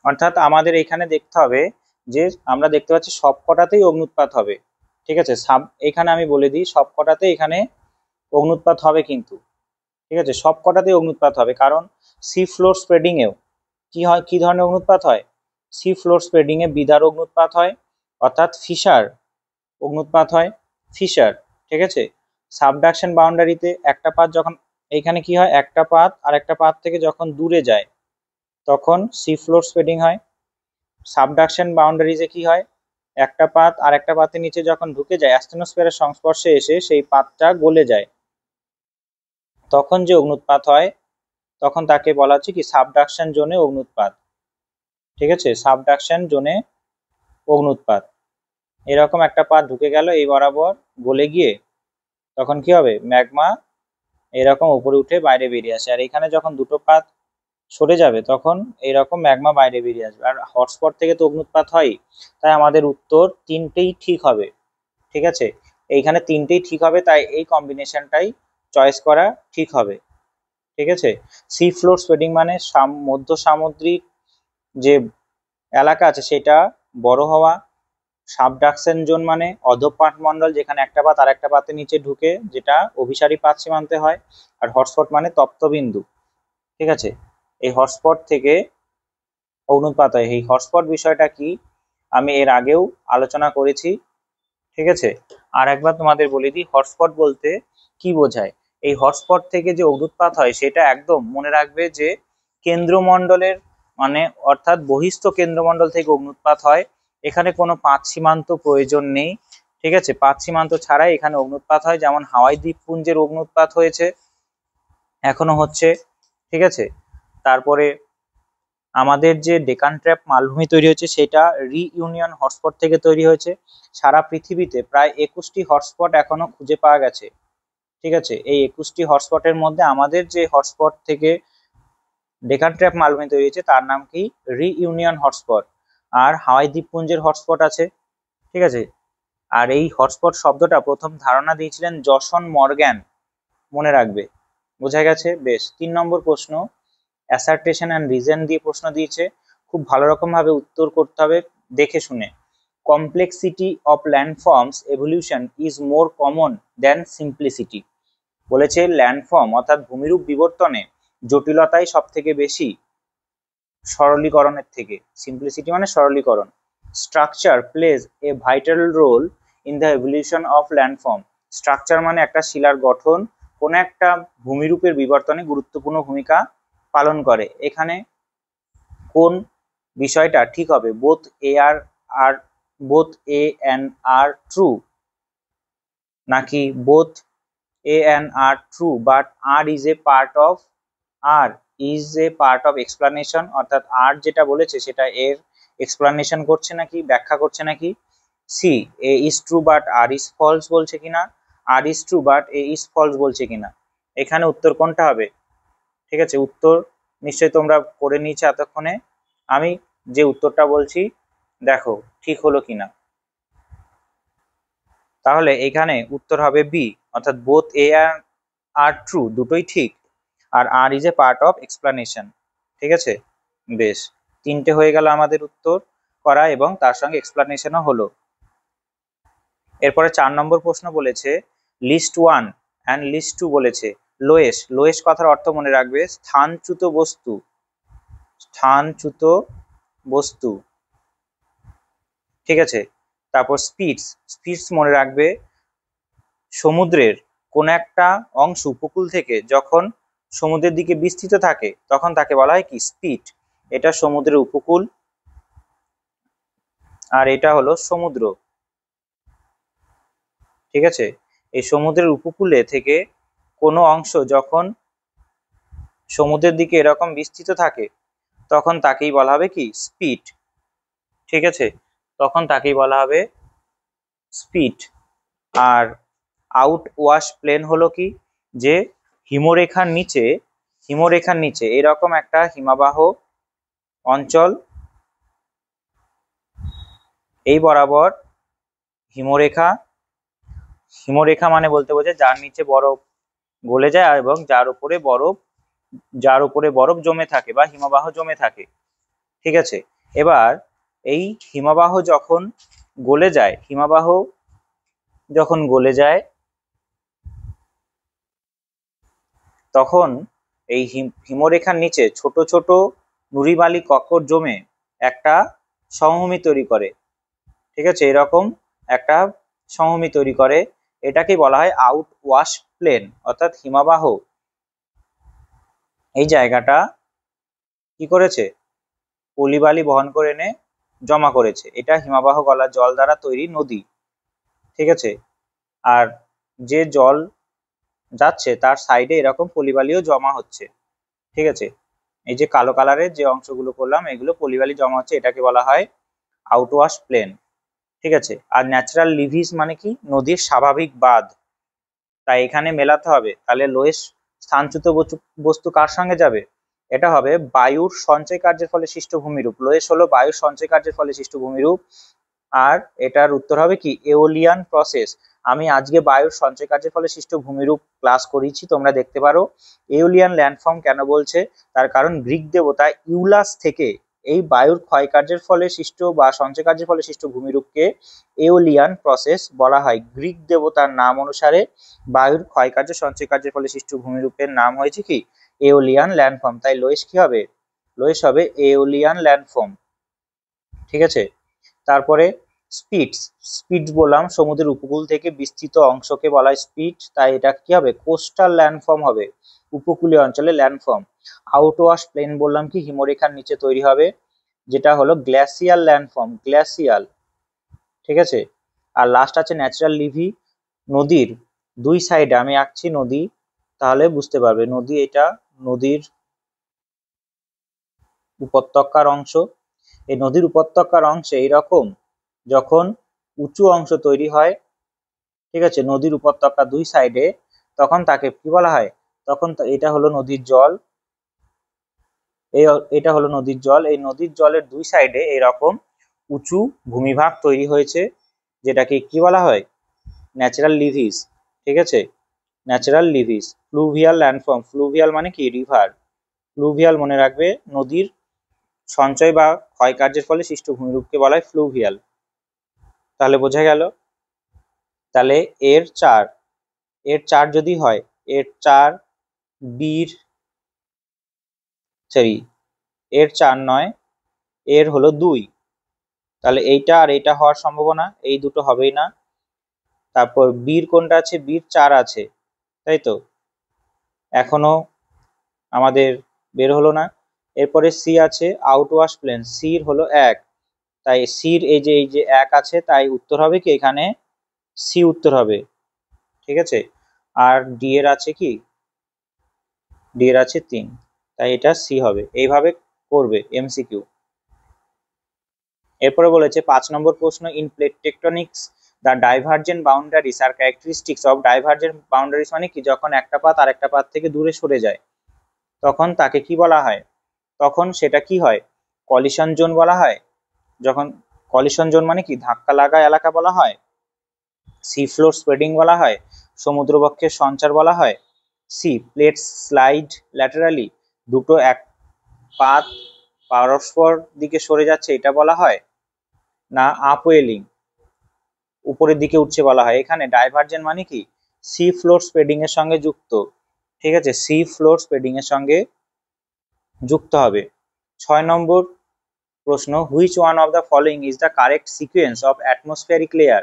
অর্থাৎ আমাদের এখানে দেখতে হবে যে আমরা দেখতে পাচ্ছি সবকটাতেই অগ্নুৎপাত হবে। ঠিক আছে, এখানে আমি বলে দিই সবকটাতে এখানে অগ্নুৎপাত হবে কিন্তু। ঠিক আছে, সবকটাতেই অগ্নুৎপাত হবে, কারণ সি ফ্লোর স্প্রেডিং এও কি হয়, কি ধরনের অগ্নুৎপাত হয়, সি ফ্লোর স্প্রেডিং এ বিদার অগ্নুৎপাত হয়, অর্থাৎ ফিশার অগ্নুৎপাত হয়, ফিশার। ঠিক আছে, সাবডাকশন বাউন্ডারিতে একটা পাত যখন, এইখানে কি হয় একটা পাত আর একটা পাত থেকে যখন দূরে যায় তখন সি ফ্লোর স্প্রেডিং হয়। সাবডাকশন বাউন্ডারিজে কি হয়, একটা পাত আর একটা পাতের নিচে যখন ঢুকে যায় অ্যাস্টেনোস্ফিয়ারের সংস্পর্শে এসে সেই পাতটা গলে যায়, তখন যে অগ্নুৎপাত হয় তখন তাকে বলা হচ্ছে কি সাবডাকশন জোনে অগ্নুৎপাত। ঠিক আছে, সাবডাকশন জোনে অগ্নুৎপাত। এরকম একটা পাত ঢুকে গেল এই বরাবর, গলে গিয়ে তখন কি হবে, ম্যাগমা এরকম উপরে উঠে বাইরে বেরিয়ে আসে, আর এখানে যখন দুটো পাত সরে যাবে তখন এইরকম ম্যাগমা বাইরে বেরিয়ে আসবে। আর হটস্পট থেকে তো অগ্নুৎপাত হয়, তাই আমাদের উত্তর তিনটেই ঠিক হবে। ঠিক আছে, এইখানে তিনটেই ঠিক হবে, তাই এই কম্বিনেশনটাই চয়েস করা ঠিক হবে। ঠিক আছে, সি ফ্লোর স্প্রেডিং মানে মধ্য সামুদ্রিক যে এলাকা আছে সেটা বড় হওয়া, সাবডাকশন জোন মানে অধঃপাত মন্ডল যেখানে একটা পাত আর একটা পাতের নিচে ঢুকে যেটা অভিসারী পাত সীমান্তে হয়, আর হটস্পট মানে তপ্তবিন্দু। ঠিক আছে, এই হটস্পট থেকে অগ্নুৎপাত হয়। এই হটস্পট বিষয়টা কি আমি এর আগেও আলোচনা করেছি। ঠিক আছে, আর একবার তোমাদের বলে দিই হটস্পট বলতে কি বোঝায়। এই হটস্পট থেকে যে অগ্নুৎপাত হয় সেটা একদম মনে রাখবে যে কেন্দ্রমণ্ডলের মানে অর্থাৎ বহিস্থ কেন্দ্রমণ্ডল থেকে অগ্নুৎপাত হয়, এখানে কোনো পাত সীমান্ত প্রয়োজন নেই। ঠিক আছে, পাত সীমান্ত ছাড়াই এখানে অগ্নুৎপাত হয়, যেমন হাওয়াই দ্বীপপুঞ্জের অগ্নুৎপাত হয়েছে, এখনো হচ্ছে। ঠিক আছে, তারপরে আমাদের যে ডেকান ট্র্যাপ মালভূমি তৈরি হয়েছে সেটা রিইউনিয়ন হটস্পট থেকে তৈরি হয়েছে। সারা পৃথিবীতে প্রায় 21টি হটস্পট এখনো খুঁজে পাওয়া গেছে। ঠিক আছে, এই 21টি হটস্পটের মধ্যে আমাদের যে হটস্পট থেকে ডেকান ট্র্যাপ মালভূমি তৈরি হয়েছে তার নাম কি? Reunion hotspot. আর হাওয়াই দ্বীপপুঞ্জের হটস্পট আছে, ঠিক আছে। আর এই হটস্পট শব্দটা প্রথম ধারণা দিয়েছিলেন জসন মর্গ্যান, মনে রাখবে। বোঝা গেছে? বেশ। 3 নম্বর প্রশ্ন, অ্যাসার্টেশন অ্যান্ড রিজন দিয়ে প্রশ্ন দিয়েছে, খুব ভালো রকম ভাবে উত্তর করতে হবে দেখে শুনে। Complexity of ল্যান্ডফর্মস evolution is more common than simplicity. বলেছে ল্যান্ডফর্ম অর্থাৎ ভূমিরূপ বিবর্তনে জটিলতাই সব থেকে বেশি সরলীকরণের থেকে। সিম্পলিসিটি মানে সরলীকরণ। Structure plays a vital role in the evolution of landform. Structure মানে একটা শিলার গঠন কোন একটা ভূমিরূপের বিবর্তনে গুরুত্বপূর্ণ ভূমিকা পালন করে। এখানে কোন বিষয়টা ঠিক হবে? Both A and R true, নাকি both A and R true but R is a part of explanation, অর্থাৎ আর যেটা বলেছে সেটা এর এক্সপ্লানেশন করছে নাকি, ব্যাখ্যা করছে নাকি। C, A is true but R is false বলছে কিনা, R is true but A is false বলছে কিনা। এখানে উত্তর কোনটা হবে? ঠিক আছে, উত্তর নিশ্চয়ই তোমরা করে নিয়েছো এতক্ষণে। আমি যে উত্তরটা বলছি দেখো ঠিক হলো কিনা। তাহলে এখানে উত্তর হবে বি, অর্থাৎ বোথ এ আর ট্রু, দুটোই ঠিক। আর R is a part of explanation. ঠিক আছে, বেশ। 3টে হয়ে গেল আমাদের উত্তর করা এবং তার সঙ্গে এক্সপ্লানেশনও হলো। এরপরে 4 নম্বর প্রশ্ন বলেছে লিস্ট 1 অ্যান্ড লিস্ট 2 বলেছে লোয়েস্ট। লোয়েস্ট কথার অর্থ মনে রাখবে স্থানচ্যুত বস্তু, স্থানচ্যুত বস্তু। ঠিক আছে, তারপর স্পিডস, স্পিডস মনে রাখবে সমুদ্রের কোন একটা অংশ উপকূল থেকে যখন সমুদ্রের দিকে বিস্তৃত থাকে তখন তাকে বলা হয় কি? স্পিড। এটা সমুদ্রের উপকূল আর এটা হলো সমুদ্র। ঠিক আছে, এই সমুদ্রের উপকূলে থেকে কোনো অংশ যখন সমুদ্রের দিকে এরকম বিস্তৃত থাকে তখন তাকেই বলা হবে কি? স্পিড। ঠিক আছে, তখন তাকেই বলা হবে স্পিড। আর আউট ওয়াশ প্লেন হলো কি? যে হিমরেখার নিচে এরকম একটা হিমবাহ অঞ্চল, এই বরাবর হিমরেখা, হিমরেখা মানে বলতে বোঝায় যার নিচে বরফ গলে যায় এবং যার উপরে বরফ জমে থাকে বা হিমবাহ জমে থাকে। ঠিক আছে, এবার এই হিমবাহ যখন গলে যায় তখন এই হিমরেখার নিচে ছোট ছোট নুড়িবালি কক্কর জমে একটা সমভূমি তৈরি করে। ঠিক আছে, এরকম একটা সমভূমি তৈরি করে, এটাকে বলা হয় আউট ওয়াশ প্লেন। অর্থাৎ হিমবাহ এই জায়গাটা কি করেছে? পলিবালি বহন করে এনে জমা করেছে। এটা হিমবাহ গলা জল দ্বারা তৈরি নদী। ঠিক আছে, আর যে জল যাচ্ছে তার সাইডে এরকম পলিবালিও জমা হচ্ছে। ঠিক আছে, এই যে কালো কালারের যে অংশগুলো করলাম এগুলো পলিবালি জমা হচ্ছে, এটাকে বলা হয় আউটওয়াশ প্লেন। ঠিক আছে, আর ন্যাচারাল লিভিস মানে কি? নদীর স্বাভাবিক বাঁধ। তাই এখানে মেলাতে হবে। তাহলে লোয়েস্ট স্থানচ্যুত বস্তু কার সঙ্গে যাবে? এটা হবে বায়ুর সঞ্চয় কার্যের ফলে সৃষ্ট ভূমিরূপ। লোয়েস্ট হলো বায়ুর সঞ্চয় কার্যের ফলে সৃষ্ট ভূমিরূপ। আর এটার উত্তর হবে কি? Aeolian process. আমি আজকে বায়ুর সঞ্চয় কার্যের ফলে সৃষ্ট ভূমিরূপ ক্লাস করিয়েছি, তোমরা দেখতে পারো। এওলিয়ান ল্যান্ডফর্ম কেন বলছে? তার কারণ গ্রিক দেবতা ইউলাস থেকে এই বায়ুর ক্ষয় কার্যের ফলে সৃষ্ট বা সঞ্চয় কার্যের ফলে সৃষ্ট ভূমিরূপকে এওলিয়ান প্রসেস বলা হয়। গ্রিক দেবতার নাম অনুসারে বায়ুর ক্ষয় কার্য সঞ্চয় কার্যের ফলে সৃষ্ট ভূমিরূপের নাম হয়েছে কি? Aeolian landform. তাই লোয়েস কি হবে? লোয়েস হবে এওলিয়ান ল্যান্ডফর্ম। ঠিক আছে, তারপরে স্পিডস বললাম সমুদ্রের উপকূল থেকে বিস্তৃত অংশকে বলা হয় স্পিড। তাই এটা কি হবে? কোস্টাল ল্যান্ডফর্ম হবে, উপকূলীয় অঞ্চলে ল্যান্ডফর্ম। আউটওয়াশ প্লেন বললাম কি? হিমরেখার নিচে তৈরি হবে, যেটা হলো গ্লেসিয়াল ল্যান্ডফর্ম, গ্লেসিয়াল। ঠিক আছে, আর লাস্ট আছে ন্যাচারাল লিভি। নদীর দুই সাইডে আমি আঁকছি নদী, তাহলে বুঝতে পারবে নদী, এটা নদীর উপত্যকার অংশ। এই নদীর উপত্যকার অংশে এইরকম যখন উঁচু অংশ তৈরি হয়, ঠিক আছে, নদীর উপত্যকা দুই সাইডে তখন তাকে কি বলা হয়? তখন এটা হলো নদীর জল, এটা হলো নদীর জল। এই নদীর জলের দুই সাইডে এরকম উঁচু ভূমিভাগ তৈরি হয়েছে, যেটাকে কি বলা হয়? Natural Levi's. ঠিক আছে, ন্যাচারাল লিভিস। ফ্লুভিয়াল ল্যান্ডফর্ম, ফ্লুভিয়াল মানে কি? রিভার। ফ্লুভিয়াল মনে রাখবে, নদীর সঞ্চয় বা ক্ষয়কার্যের ফলে সৃষ্ট ভূমিরূপকে বলা হয় ফ্লুভিয়াল। তাহলে বোঝা গেল। তাহলে এর চার যদি হয়, এর চার বীর, সরি এর চার নয়, এর হলো 2, তাহলে এইটা আর এইটা হওয়ার সম্ভাবনা, এই দুটো হবেই না। তারপর বীর কোনটা আছে? বীর 4 আছে, তাই তো, এখনো আমাদের বের হলো না। এরপরে সি আছে, আউটওয়াশ প্লেন, সির হলো 1, তাই সির এই যে 1 আছে, তাই উত্তর হবে কি? এখানে সি উত্তর হবে। ঠিক আছে, আর ডি এর আছে কি? ডি এর আছে 3, তাই এটা সি হবে। এইভাবে করবে এমসিকিউ। এরপরে বলেছে 5 নম্বর প্রশ্ন, in plate tectonics the divergent boundaries আর ক্যারেক্টারিস্টিক্স অফ ডাইভার্জেন্ট বাউন্ডারিজ, মানে কি? যখন একটা পাত আর একটা পাত থেকে দূরে সরে যায় তখন তাকে কি বলা হয়? তখন সেটা কি হয়? কলিশন জোন বলা হয়। যখন কলিশন জোন মানে কি? ধাক্কা লাগা এলাকা বলা হয়। সি ফ্লোর স্প্রেডিং বলা হয়। সমুদ্রবক্ষের সঞ্চার বলা হয়। সি প্লেট স্লাইড ল্যাটারালি, দুটো এক পাত পরস্পর দিকে সরে যাচ্ছে, এটা বলা হয়। না আপওয়েলিং, উপরের দিকে উঠছে বলা হয়। এখানে ডাইভার্জেন্ট মানে কি? সি ফ্লোর স্প্রেডিং এর সঙ্গে যুক্ত। ঠিক আছে, সি ফ্লোর স্প্রেডিং এর সঙ্গে যুক্ত হবে। 6 নম্বর প্রশ্ন, which one of the following is the correct sequence of atmospheric layer?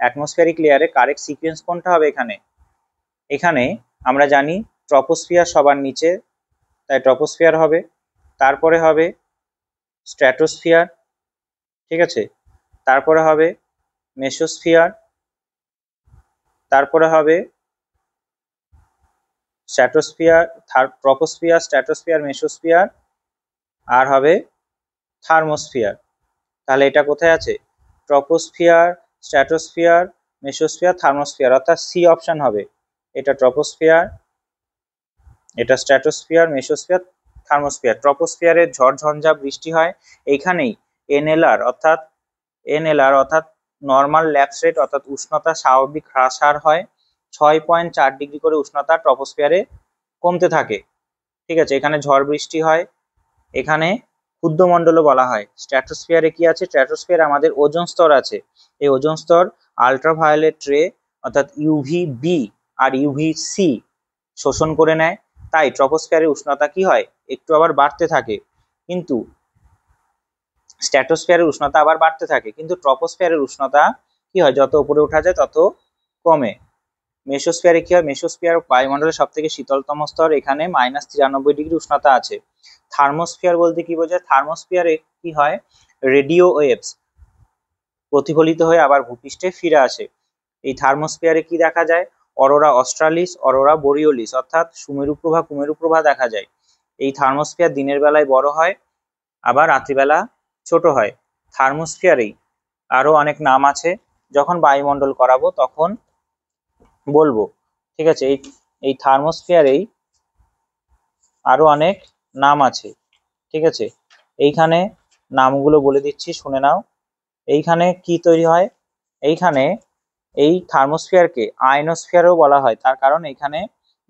Atmospheric লেয়ারে কারেক্ট সিকোয়েন্স কোনটা হবে? এখানে আমরা জানি ট্রপোস্ফিয়ার সবার নিচে, তাই ট্রপোস্ফিয়ার হবে। তারপরে হবে স্ট্র্যাটোস্ফিয়ার, ঠিক আছে, তারপরে হবে মেসোস্ফিয়ার, তারপরে হবে স্ট্র্যাটোস্ফিয়ার, ট্রপোস্ফিয়ার, স্ট্র্যাটোস্ফিয়ার, মেসোস্ফিয়ার, আর হবে থার্মোস্ফিয়ার। তাহলে এটা কোথায় আছে? ট্রপোস্ফিয়ার, স্ট্র্যাটোস্ফিয়ার, মেসোস্ফিয়ার, থার্মোস্ফিয়ার, অর্থাৎ সি অপশন হবে। এটা ট্রপোস্ফিয়ার, এটা স্ট্র্যাটোস্ফিয়ার, মেসোস্ফিয়ার, থার্মোস্ফিয়ার। ট্রপোস্ফিয়ারে ঝড়ঝঞ্ঝা বৃষ্টি হয়, এইখানেই এনএলআর অর্থাৎ নর্মাল ল্যাপস রেট, অর্থাৎ উষ্ণতা স্বাভাবিক হ্রাস হার হয়। 6.4 ডিগ্রি করে উষ্ণতা ট্রপোস্ফিয়ারে কমতে থাকে। ঠিক আছে, এখানে ঝড় বৃষ্টি হয়। এখানে ক্ষুদ্রমণ্ডলও বলা হয়। স্ট্র্যাটোস্ফিয়ারে কি আছে? স্ট্র্যাটোস্ফিয়ারে আমাদের ওজোন স্তর আছে। এই ওজোন স্তর আলট্রাভায়োলেট রে অর্থাৎ ইউভি বি আর ইউভি সি শোষণ করে নেয়, তাই ট্রপোস্ফিয়ারের উষ্ণতা কি হয়? একটু আবার বাড়তে থাকে, কিন্তু স্ট্র্যাটোস্ফিয়ারের উষ্ণতা আবার বাড়তে থাকে, কিন্তু ট্রপোস্ফিয়ারের উষ্ণতা কি হয়? যত উপরে ওঠা যায় তত কমে। মেসোস্ফিয়ারে কি হয়? মেসোস্ফিয়ার বায়ুমণ্ডলের সব থেকে শীতলতম স্তর, এখানে -93 ডিগ্রি উষ্ণতা আছে। থার্মোস্ফিয়ার বলতে কি বোঝায়? থার্মোস্ফিয়ারে কি হয়? রেডিও ওয়েভস প্রতিফলিত হয়ে আবার ভূপৃষ্ঠে ফিরে আসে। এই থার্মোস্ফিয়ারে কি দেখা যায়? অরোরা অস্ট্রালিস, অরোরা বোরিওলিস, অর্থাৎ সুমেরুপ্রভা কুমেরুপ্রভা দেখা যায়। এই থার্মোস্ফিয়ার দিনের বেলায় বড় হয়, আবার রাত্রিবেলা ছোট হয়। থার্মোস্ফিয়ারেই আরো অনেক নাম আছে, যখন বায়ুমণ্ডল করাবো তখন বলবো। ঠিক আছে, এই থার্মোস্ফিয়ারেই আরো অনেক নাম আছে। ঠিক আছে, এইখানে নামগুলো বলে দিচ্ছি, শুনে নাও। এইখানে কি তৈরি হয়? এইখানে এই থার্মোস্ফিয়ারকে আয়নোস্ফিয়ারও বলা হয়, তার কারণ এখানে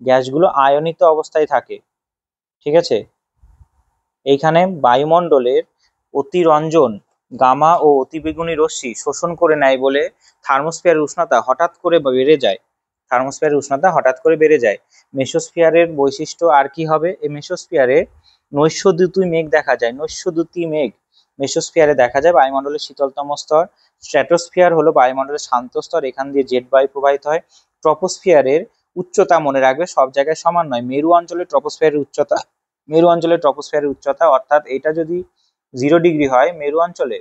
গ্যাসগুলো আয়নিত অবস্থায় থাকে। ঠিক আছে, এইখানে বায়ুমণ্ডলের অতিরঞ্জন গামা ও অতিবেগুনি রশ্মি শোষণ করে নেয় বলে থার্মোস্ফিয়ারের উষ্ণতা হঠাৎ করে বেড়ে যায়। থার্মোস্ফিয়ারের উষ্ণতা হঠাৎ করে বেড়ে যায়। মেসোস্ফিয়ারের বৈশিষ্ট্য আর কি হবে? এই মেসোস্ফিয়ারে নৈশদ্যুতি মেঘ দেখা যায়। নৈশদ্যুতি মেঘ মেসোস্ফিয়ারে দেখা যায়, বায়ুমণ্ডলের শীতলতম স্তর। স্ট্র্যাটোস্ফিয়ার হলো বায়ুমণ্ডলের শান্ত স্তর, এখান দিয়ে জেট বায়ু প্রবাহিত হয়। ট্রপোস্ফিয়ারের উচ্চতা মনে রাখবে সব জায়গায় সমান নয়। মেরু অঞ্চলে ট্রপোস্ফিয়ারের উচ্চতা অর্থাৎ এটা যদি 0 ডিগ্রি হয়, মেরু অঞ্চলে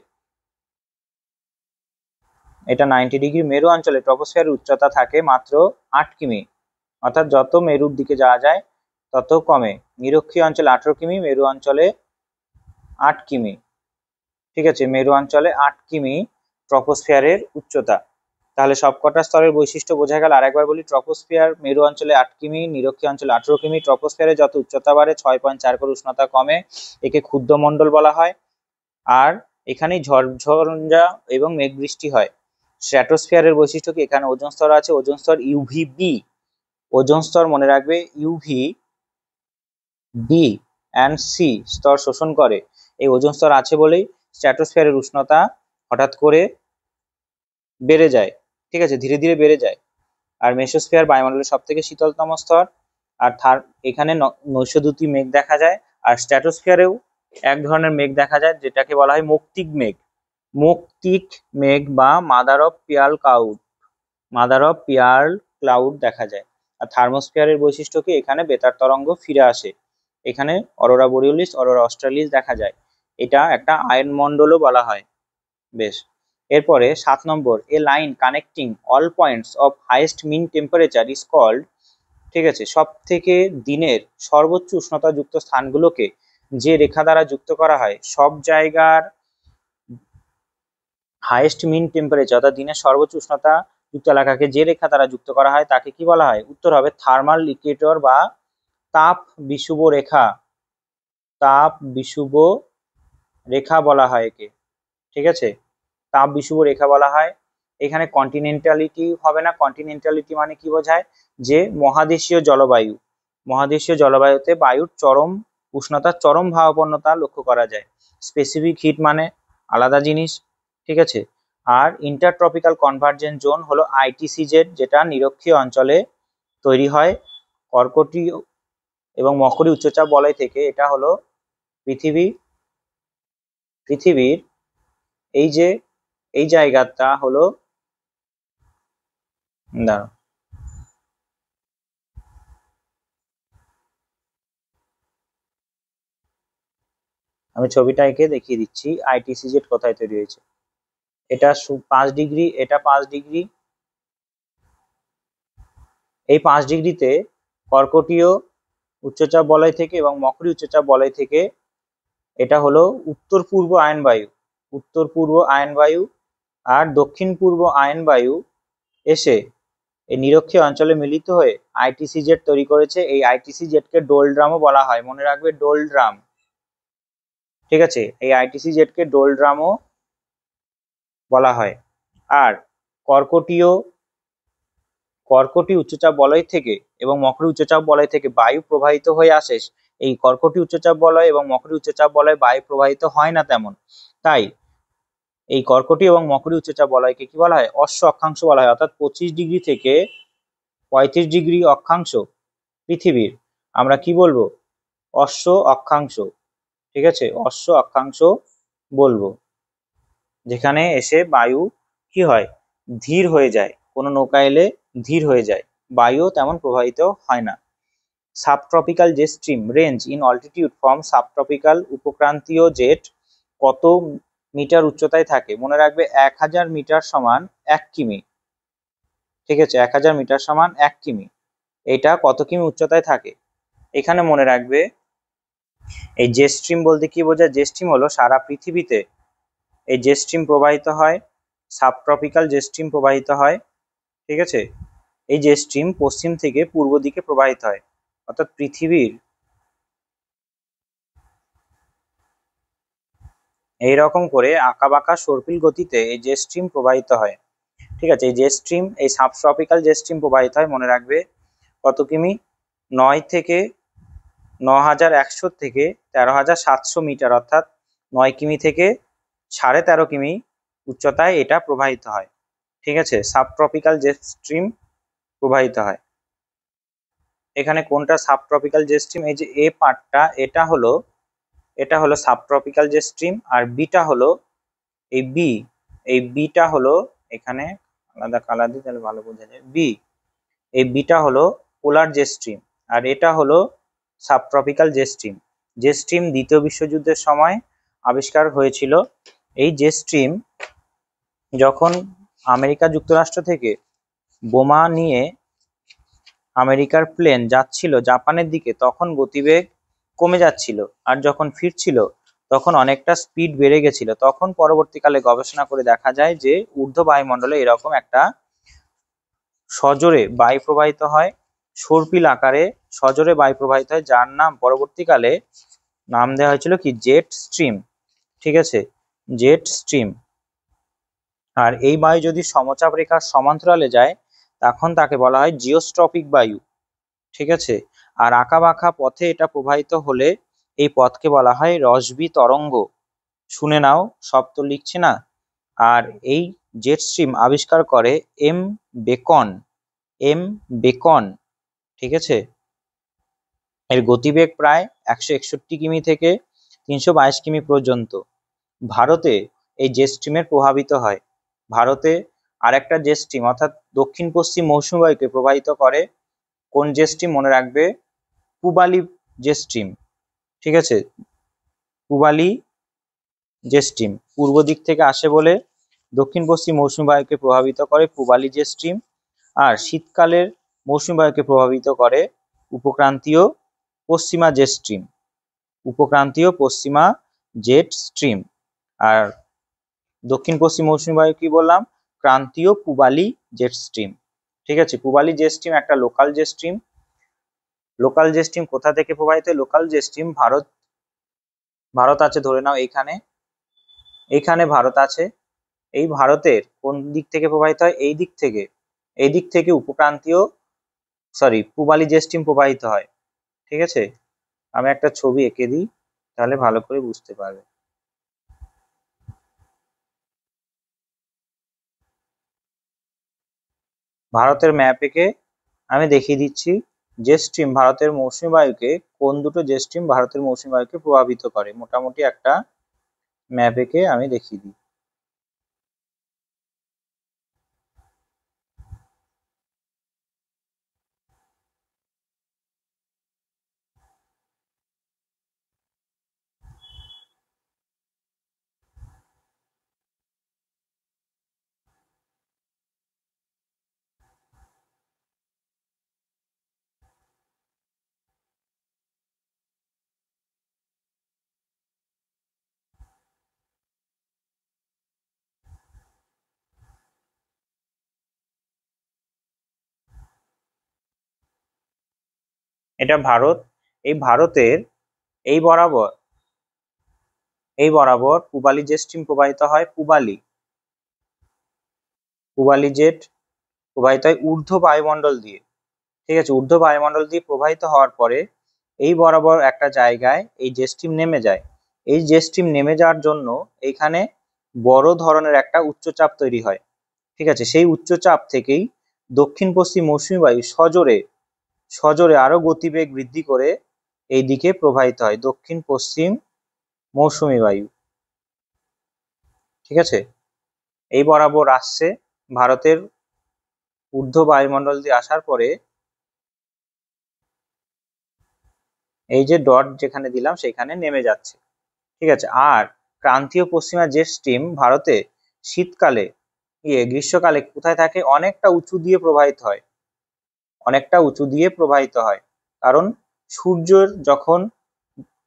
এটা 90 ডিগ্রি। মেরু অঞ্চলে ট্রপোস্ফিয়ারের উচ্চতা থাকে মাত্র 8 কিমি, অর্থাৎ যত মেরুর দিকে যাওয়া যায় তত কমে। নিরক্ষীয় অঞ্চলে 18 কিমি, মেরু অঞ্চলে 8 কিমি। ঠিক আছে, মেরু অঞ্চলে 8 কিমি ট্রপোস্ফিয়ারের উচ্চতা। তাহলে সবকটা স্তরের বৈশিষ্ট্য বোঝা গেল। আরেকবার বলি, ট্রপোস্ফিয়ার মেরু অঞ্চলে 8 কিমি, নিরক্ষীয় অঞ্চলে 18 কিমি। ট্রপোস্ফিয়ারে যত উচ্চতা বাড়ে 6.4 করে উষ্ণতা কমে, একে ক্ষুদ্রমণ্ডল বলা হয়। আর এখানেই ঝড়ঝঞ্ঝা এবং মেঘ বৃষ্টি হয়। স্ট্র্যাটোস্ফিয়ারের বৈশিষ্ট্য কি, এখানে ওজোন স্তর আছে, ওজোন স্তর ইউভিবি, ওজোন স্তর মনে রাখবে ইউভি বি অ্যান্ড সি স্তর শোষণ করে। এই ওজোন স্তর আছে বলেই স্ট্র্যাটোস্ফিয়ারের উষ্ণতা হঠাৎ করে বেড়ে যায়, ঠিক আছে, ধীরে ধীরে বেড়ে যায়। আর মেসোস্ফিয়ার বায়ুমণ্ডলের সব থেকে শীতলতম স্তর। আর এখানে নৈশদ্যুতি মেঘ দেখা যায়। আর স্ট্র্যাটোস্ফিয়ারেও এক ধরনের মেঘ দেখা যায় যেটাকে বলা হয় মৌক্তিক মেঘ, মৌক্তিক মেঘ বা মাদার অফ পিয়ার্ল ক্লাউড দেখা যায়। আর থার্মোস্ফিয়ারের বৈশিষ্ট্য কি, এখানে বেতার তরঙ্গ ফিরে আসে, এখানে অরোরা বোরিওলিস, অরোরা অস্ট্রালিস দেখা যায়। এটা একটা আয়নমণ্ডলও বলা হয়। বেশ, এরপরে 7 নম্বর, a line connecting all points of highest mean temperature is called, ঠিক আছে, সব থেকে দিনের সর্বোচ্চ উষ্ণতা যুক্ত স্থানগুলোকে যে রেখা দ্বারা যুক্ত করা হয়, সব জায়গার হাইয়েস্ট মিন টেম্পারেচার অর্থাৎ দিনের সর্বোচ্চ উষ্ণতা যুক্ত এলাকাকে যে রেখা দ্বারা যুক্ত করা হয় তাকে কি বলা হয়? উত্তর হবে থার্মাল ইকুয়েটর বা তাপ বিষুব রেখা, তাপ বিষুব রেখা বলা হয় একে, ঠিক আছে, তাপ বিষুব রেখা বলা হয়। এখানে কন্টিনেন্টালিটি হবে না, কন্টিনেন্টালিটি মানে কি বোঝায়, যে মহাদেশীয় জলবায়ু, মহাদেশীয় জলবায়ুতে বায়ুর চরম উষ্ণতার চরম ভাবাপন্নতা লক্ষ্য করা যায়। স্পেসিফিক হিট মানে আলাদা জিনিস, ঠিক আছে। আর ইন্টারট্রপিক্যাল কনভার্জেন্ট জোন হলো আইটিসিজেড, যেটা নিরক্ষীয় অঞ্চলে তৈরি হয় কর্কটীয় এবং মকরী উচ্চচাপ বলয় থেকে। এটা হলো পৃথিবীর এই জায়গাটা হলো, দাঁড়াও আমি ছবিটা এঁকে দেখিয়ে দিচ্ছি আইটিসিজেড কোথায় তৈরি হয়েছে। এটা 5 ডিগ্রি, এটা 5 ডিগ্রি, এই 5 ডিগ্রিতে কর্কটীয় উচ্চচাপ বলয় থেকে এবং মকরী উচ্চচাপ বলয় থেকে, এটা হলো উত্তর পূর্ব আয়ন বায়ু আর দক্ষিণ পূর্ব আয়ন বায়ু এসে এই নিরক্ষীয় অঞ্চলে মিলিত হয়ে আইটিসিজেড তৈরি করেছে। এই আইটিসিজেডকে ডোলড্রামও বলা হয়, মনে রাখবে ডোলড্রাম, ঠিক আছে, এই আইটিসিজেডকে ডোলড্রামও বলা হয়। আর কর্কটীয় উচ্চচাপ বলয় থেকে এবং মকরী উচ্চচাপ বলয় থেকে বায়ু প্রবাহিত হয়ে আসে। এই কর্কটীয় উচ্চচাপ বলয় এবং মকরী উচ্চচাপ বলয় বায়ু প্রবাহিত হয় না তেমন, তাই এই কর্কটীয় এবং মকরী উচ্চচাপ বলয়কে কি বলা হয়? অশ্ব অক্ষাংশ বলা হয়। অর্থাৎ 25 ডিগ্রি থেকে 35 ডিগ্রি অক্ষাংশ পৃথিবীর আমরা কি বলবো? অশ্ব অক্ষাংশ, ঠিক আছে, অশ্ব অক্ষাংশ বলবো, যেখানে এসে বায়ু কি হয়? ধীর হয়ে যায়, কোনো নৌকা এলে ধীর হয়ে যায়, বায়ু তেমন প্রবাহিত হয় না। Subtropical jet stream range in altitude from subtropical, উপক্রান্তীয় জেট কত মিটার উচ্চতায় থাকে? মনে রাখবে 1000 মিটার সমান 1 কিমি, ঠিক আছে, 1000 মিটার সমান 1 কিমি। এটা কত কিমি উচ্চতায় থাকে? এখানে মনে রাখবে এই জেট স্ট্রিম বলতে কি বোঝায়? জেট স্ট্রিম হলো সারা পৃথিবীতে এই জেট স্ট্রিম প্রবাহিত হয়, সাবট্রপিক্যাল জেট স্ট্রিম প্রবাহিত হয়, ঠিক আছে। এই জেট স্ট্রিম পশ্চিম থেকে পূর্ব দিকে প্রবাহিত হয়, অর্থাৎ পৃথিবীর এইরকম করে আঁকাবাঁকা সর্পিল গতিতে এই জেট স্ট্রিম প্রবাহিত হয়, ঠিক আছে। এই জেট স্ট্রিম, এই সাবট্রপিক্যাল জেট স্ট্রিম প্রবাহিত হয়, মনে রাখবে কত কিমি? 9100 থেকে 13700 মিটার, অর্থাৎ 9 কিমি থেকে 13.5 কিমি উচ্চতায় এটা প্রবাহিত হয়, ঠিক আছে, সাবট্রপিক্যাল জেট স্ট্রিম প্রবাহিত হয়। এখানে কোনটা সাবট্রপিক্যাল জেট স্ট্রিম? এই যে এ পার্টটা, এটা হলো সাবট্রপিক্যাল জেট স্ট্রিম, আর বিটা হলো এই বিটা হলো, এখানে আলাদা কালার দিই তাহলে ভালো বোঝা যায়, এই বিটা হলো পোলার জেট স্ট্রিম, আর এটা হলো subtropical jet stream. Jet stream দ্বিতীয় বিশ্বযুদ্ধের সময় আবিষ্কার হয়েছিল। এই জেট স্ট্রিম যখন আমেরিকা যুক্তরাষ্ট্র থেকে বোমা নিয়ে আমেরিকার প্লেন যাচ্ছিল জাপানের দিকে, তখন গতিবেগ কমে যাচ্ছিল, আর যখন ফিরছিল তখন অনেকটা স্পিড বেড়ে গেছিল। তখন পরবর্তীকালে গবেষণা করে দেখা যায় যে ঊর্ধ্ব বায়ুমণ্ডলে এরকম একটা সজোরে বায়ু প্রবাহিত হয়, সর্পিল আকারে সজোরে বায়ু প্রবাহিত হয়, যার নাম পরবর্তীকালে নাম দেওয়া হয়েছিল কি জেট স্ট্রিম। ঠিক আছে, জেট স্ট্রিম। আর এই বায়ু যদি সমচাপ রেখার সমান্তরালে যায় তখন তাকে বলা হয় জিওস্ট্রপিক বায়ু। ঠিক আছে, আর আঁকা বাঁকা পথে এটা প্রবাহিত হলে এই পথকে বলা হয় রসবি তরঙ্গ। শুনে নাও, সব তো লিখছে না। আর এই জেট স্ট্রিম আবিষ্কার করে এম বেকন। M beacon. ঠিক আছে, এর গতিবেগ প্রায় 161 কিমি থেকে 322 কিমি পর্যন্ত। ভারতে এই জেট স্ট্রিমের প্রভাবিত হয়। ভারতে আরেকটা জেট স্ট্রিম অর্থাৎ দক্ষিণ পশ্চিম মৌসুমী বায়ুকে প্রবাহিত করে। কোন জেট স্ট্রিম মনে রাখবে? পূবালি জেট স্ট্রিম। ঠিক আছে, পূবালি জেট স্ট্রিম পূর্ব দিক থেকে আসে বলে দক্ষিণ পশ্চিম মৌসুমী বায়ুকে প্রভাবিত করে পূবালি জেট স্ট্রিম। আর শীতকালের মৌসুমী বায়ুকে প্রভাবিত করে উপক্রান্তীয় পশ্চিমা জেট স্ট্রিম। উপক্রান্তীয় পশ্চিমা জেট স্ট্রিম। আর দক্ষিণ পশ্চিম মৌসুমী বায়ু কি বললাম? ক্রান্তীয় পূবালি জেট স্ট্রিম। ঠিক আছে, পূবালি জেট স্ট্রিম একটা local jet stream. Local jet stream কোথা থেকে প্রবাহিত? লোকাল জেট স্ট্রিম ভারত আছে ধরে নাও, এইখানে এইখানে ভারত আছে। এই ভারতের কোন দিক থেকে প্রবাহিত হয়? এই দিক থেকে। এই দিক থেকে উপক্রান্তীয় পূবালি জেট স্ট্রিম প্রবাহিত হয়। ঠিক আছে, আমি একটা ছবি এঁকে দিই তাহলে ভালো করে বুঝতে পারবে। ভারতের ম্যাপ এঁকে আমি দেখিয়ে দিচ্ছি জেট স্ট্রিম ভারতের মৌসুমী বায়ুকে, কোন দুটো জেট স্ট্রিম ভারতের মৌসুমী বায়ুকে প্রভাবিত করে, মোটামুটি একটা ম্যাপ এঁকে আমি দেখিয়ে দিই। এটা ভারত। এই ভারতের এই বরাবর পূবালি জেট স্ট্রিম প্রবাহিত হয়। পূবালি জেট প্রবাহিত হয় ঊর্ধ্ব বায়ুমণ্ডল দিয়ে। ঠিক আছে, ঊর্ধ্ব বায়ুমণ্ডল দিয়ে প্রবাহিত হওয়ার পরে এই বরাবর একটা জায়গায় এই জেট স্ট্রিম নেমে যায়। এই জেট স্ট্রিম নেমে যাওয়ার জন্য এইখানে বড় ধরনের একটা উচ্চচাপ তৈরি হয়। ঠিক আছে, সেই উচ্চচাপ থেকেই দক্ষিণ পশ্চিম মৌসুমী বায়ু সজোরে আরো গতিবেগ বৃদ্ধি করে এই দিকে প্রবাহিত হয়, দক্ষিণ পশ্চিম মৌসুমী বায়ু। ঠিক আছে, এই বরাবর আসছে ভারতের ঊর্ধ্ব বায়ুমণ্ডল দিয়ে আসার পরে এই যে ডট যেখানে দিলাম সেখানে নেমে যাচ্ছে। ঠিক আছে, আর ক্রান্তীয় পশ্চিমা জেট স্ট্রিম ভারতে শীতকালে গ্রীষ্মকালে কোথায় থাকে? অনেকটা উঁচু দিয়ে প্রবাহিত হয়। অনেকটা উঁচু দিয়ে প্রবাহিত হয়, কারণ সূর্যের যখন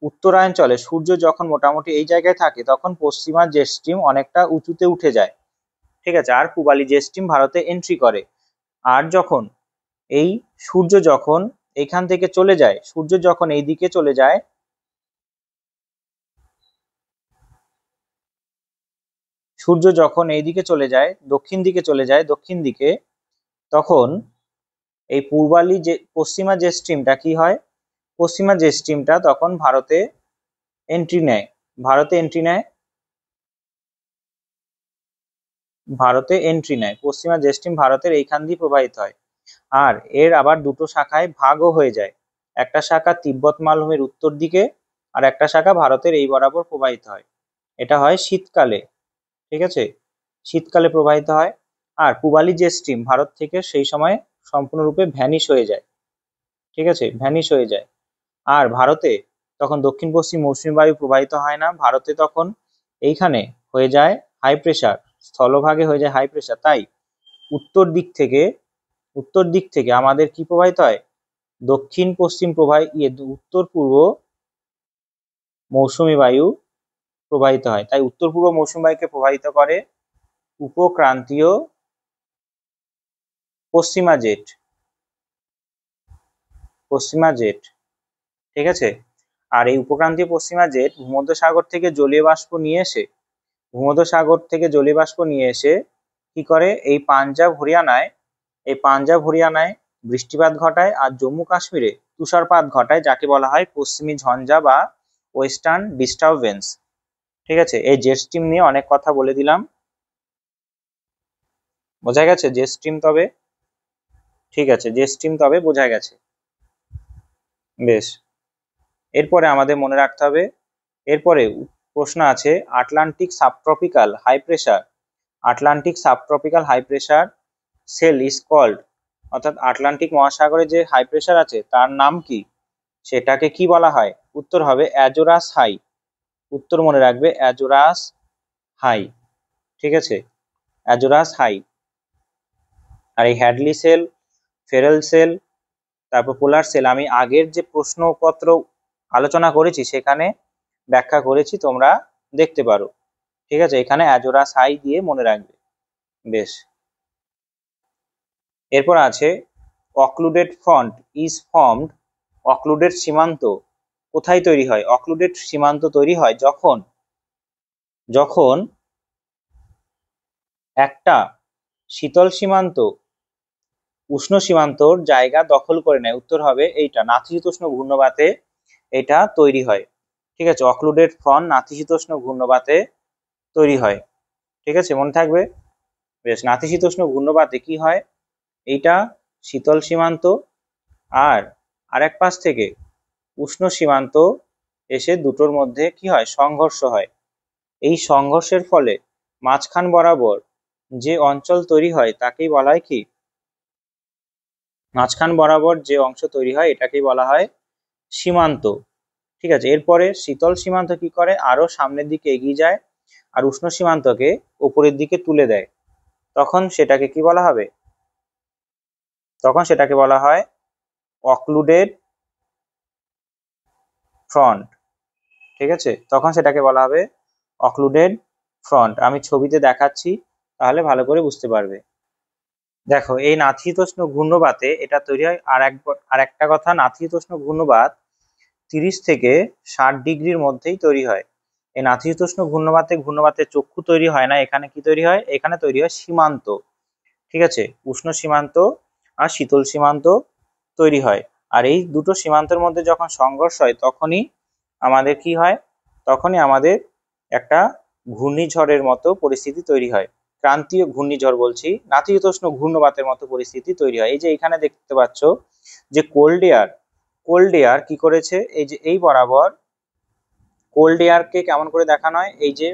উত্তরায়ণ সূর্য যখন মোটামুটি এই জায়গায় থাকে তখন পশ্চিমা জেট স্ট্রিম অনেকটা উঁচুতে উঠে যায়। ঠিক আছে, আর পূবালি জেট স্ট্রিম ভারতে এন্ট্রি করে। আর যখন এই সূর্য যখন এইখান থেকে চলে যায়, সূর্য যখন এই দিকে চলে যায়, সূর্য যখন এই দিকে চলে যায়, দক্ষিণ দিকে চলে যায়, দক্ষিণ দিকে, তখন এই পূর্বালি যে পশ্চিমা যে স্ট্রিমটা কি হয়? পশ্চিমা যে স্ট্রিমটা তখন ভারতে এন্ট্রি নেয়। পশ্চিমা যে স্ট্রিম ভারতের এইখান দিয়ে প্রবাহিত হয়। আর এর আবার দুটো শাখায় ভাগও হয়ে যায়। একটা শাখা তিব্বত মালভূমির উত্তর দিকে, আর একটা শাখা ভারতের এই বরাবর প্রবাহিত হয়। এটা হয় শীতকালে। ঠিক আছে, শীতকালে প্রবাহিত হয়। আর পূবালি যে স্ট্রিম ভারত থেকে সেই সময় সম্পূর্ণরূপে ভ্যানিশ হয়ে যায়। ঠিক আছে, ভ্যানিশ হয়ে যায়। আর ভারতে তখন দক্ষিণ পশ্চিম মৌসুমী বায়ু প্রবাহিত হয় না। ভারতে তখন এইখানে হয়ে যায় হাই প্রেসার, স্থলভাগে হয়ে যায় হাই প্রেসার। তাই উত্তর দিক থেকে আমাদের কি প্রবাহিত হয়? দক্ষিণ পশ্চিম উত্তর পূর্ব মৌসুমী বায়ু প্রবাহিত হয়। তাই উত্তর পূর্ব মৌসুমী বায়ুকে প্রবাহিত করে উপক্রান্তীয় পশ্চিমা জেট, পশ্চিমা জেট, ঠিক আছে। আর এই উপক্রান্তীয় পশ্চিমা জেট ভূমধ্যসাগর থেকে জলীয় বাষ্প নিয়ে এসে, ভূমধ্যসাগর থেকে জলীয় বাষ্প নিয়ে এসে কি করে, এই পাঞ্জাব হরিয়ানায় বৃষ্টিপাত ঘটায়, আর জম্মু কাশ্মীরে তুষারপাত ঘটায়, যাকে বলা হয় পশ্চিমী ঝঞ্ঝা বা ওয়েস্টার্ন ডিস্টারবেন্স। ঠিক আছে, এই জেট স্ট্রিম নিয়ে অনেক কথা বলে দিলাম, বোঝা গেছে জেট স্ট্রিম তবে? ঠিক আছে, জেট স্ট্রিম তবে বোঝা গেছে, বেশ। এরপরে আমাদের মনে রাখতে হবে, এরপরে প্রশ্ন আছে Atlantic subtropical high pressure, Atlantic subtropical high pressure cell is called, অর্থাৎ আটলান্টিক মহাসাগরে যে হাই প্রেসার আছে তার নাম কি, সেটাকে কি বলা হয়? উত্তর হবে অ্যাজোরাস হাই, উত্তর মনে রাখবে অ্যাজোরাস হাই, ঠিক আছে, অ্যাজোরাস হাই। আর এই হ্যাডলি সেল, ফেরেল সেল, তারপর পোলার সেল আমি আগের যে প্রশ্নপত্র আলোচনা করেছি সেখানে ব্যাখ্যা করেছি, তোমরা দেখতে পারো, ঠিক আছে। এখানে অ্যাজোরাস হাই দিয়ে মনে রাখবে, বেশ। এরপর আছে occluded front is formed, occluded সীমান্ত কোথায় তৈরি হয়? অক্লুডেড সীমান্ত তৈরি হয় যখন, যখন একটা শীতল সীমান্ত উষ্ণ সীমান্তর জায়গা দখল করে নেয়, উত্তর হবে এইটা নাতিশীতোষ্ণ ঘূর্ণবাতে এটা তৈরি হয়, ঠিক আছে। অক্লুডেড ফ্রন্ট নাতিশীতোষ্ণ ঘূর্ণবাতে তৈরি হয়, ঠিক আছে, মনে থাকবে, বেশ। নাতিশীতোষ্ণ ঘূর্ণবাতে কি হয়, এইটা শীতল সীমান্ত আর আরেক পাশ থেকে উষ্ণ সীমান্ত এসে দুটোর মধ্যে কি হয়, সংঘর্ষ হয়। এই সংঘর্ষের ফলে মাঝখান বরাবর যে অঞ্চল তৈরি হয় তাকেই বলা হয় কি, মাঝখান বরাবর যে অংশ তৈরি হয় এটাকেই বলা হয় সীমান্ত, ঠিক আছে। এরপরে শীতল সীমান্ত কি করে, আরো সামনের দিকে এগিয়ে যায় আর উষ্ণ সীমান্তকে উপরের দিকে তুলে দেয়, তখন সেটাকে কি বলা হবে, তখন সেটাকে বলা হয় অক্লুডেড ফ্রন্ট, ঠিক আছে, তখন সেটাকে বলা হবে অক্লুডেড ফ্রন্ট। আমি ছবিতে দেখাচ্ছি তাহলে ভালো করে বুঝতে পারবে। দেখো এই নাতিশীতোষ্ণ ঘূর্ণবাতে এটা তৈরি হয়, আর একটা কথা, নাতিশীতোষ্ণ ঘূর্ণবাত 30 থেকে 60 ডিগ্রির মধ্যেই তৈরি হয়। এই নাতিশীতোষ্ণ ঘূর্ণবাতে ঘূর্ণবাতের চক্ষু তৈরি হয় না, এখানে কি তৈরি হয়, এখানে তৈরি হয় সীমান্ত, ঠিক আছে, উষ্ণ সীমান্ত আর শীতল সীমান্ত তৈরি হয়। আর এই দুটো সীমান্তের মধ্যে যখন সংঘর্ষ হয় তখনই আমাদের কি হয়, তখনই আমাদের একটা ঘূর্ণিঝড়ের মতো পরিস্থিতি তৈরি হয়, ক্রান্তীয় ঘূর্ণিঝড় বলছি, নাতিশীতোষ্ণ ঘূর্ণবাতের মতো পরিস্থিতি তৈরি হয়। এই যে এখানে দেখতে পাচ্ছ যে কোল্ড এয়ার কি করেছে, এই যে এই বরাবর কোল্ড এয়ারকে কেমন করে দেখানো হয়, এই যে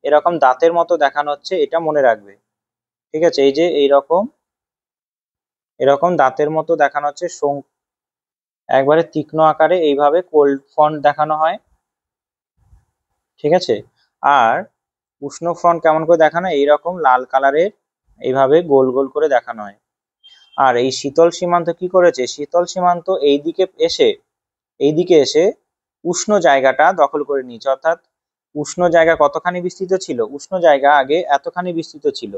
এরকম দাঁতের মতো দেখানো হচ্ছে, এটা মনে রাখবে, ঠিক আছে। এই যে এইরকম এরকম দাঁতের মতো দেখানো হচ্ছে, একবারে তীক্ষ্ণ আকারে এইভাবে কোল্ড ফ্রন্ট দেখানো হয়, ঠিক আছে। আর উষ্ণ ফ্রন্ট কেমন করে দেখানো হয়, এইরকম লাল কালারের এইভাবে গোল গোল করে দেখানো হয়। আর এই শীতল সীমান্ত কি করেছে, শীতল সীমান্ত এইদিকে এসে উষ্ণ জায়গাটা দখল করে নিয়েছে, অর্থাৎ উষ্ণ জায়গা কতখানি বিস্তৃত ছিল, উষ্ণ জায়গা আগে এতখানি বিস্তৃত ছিল,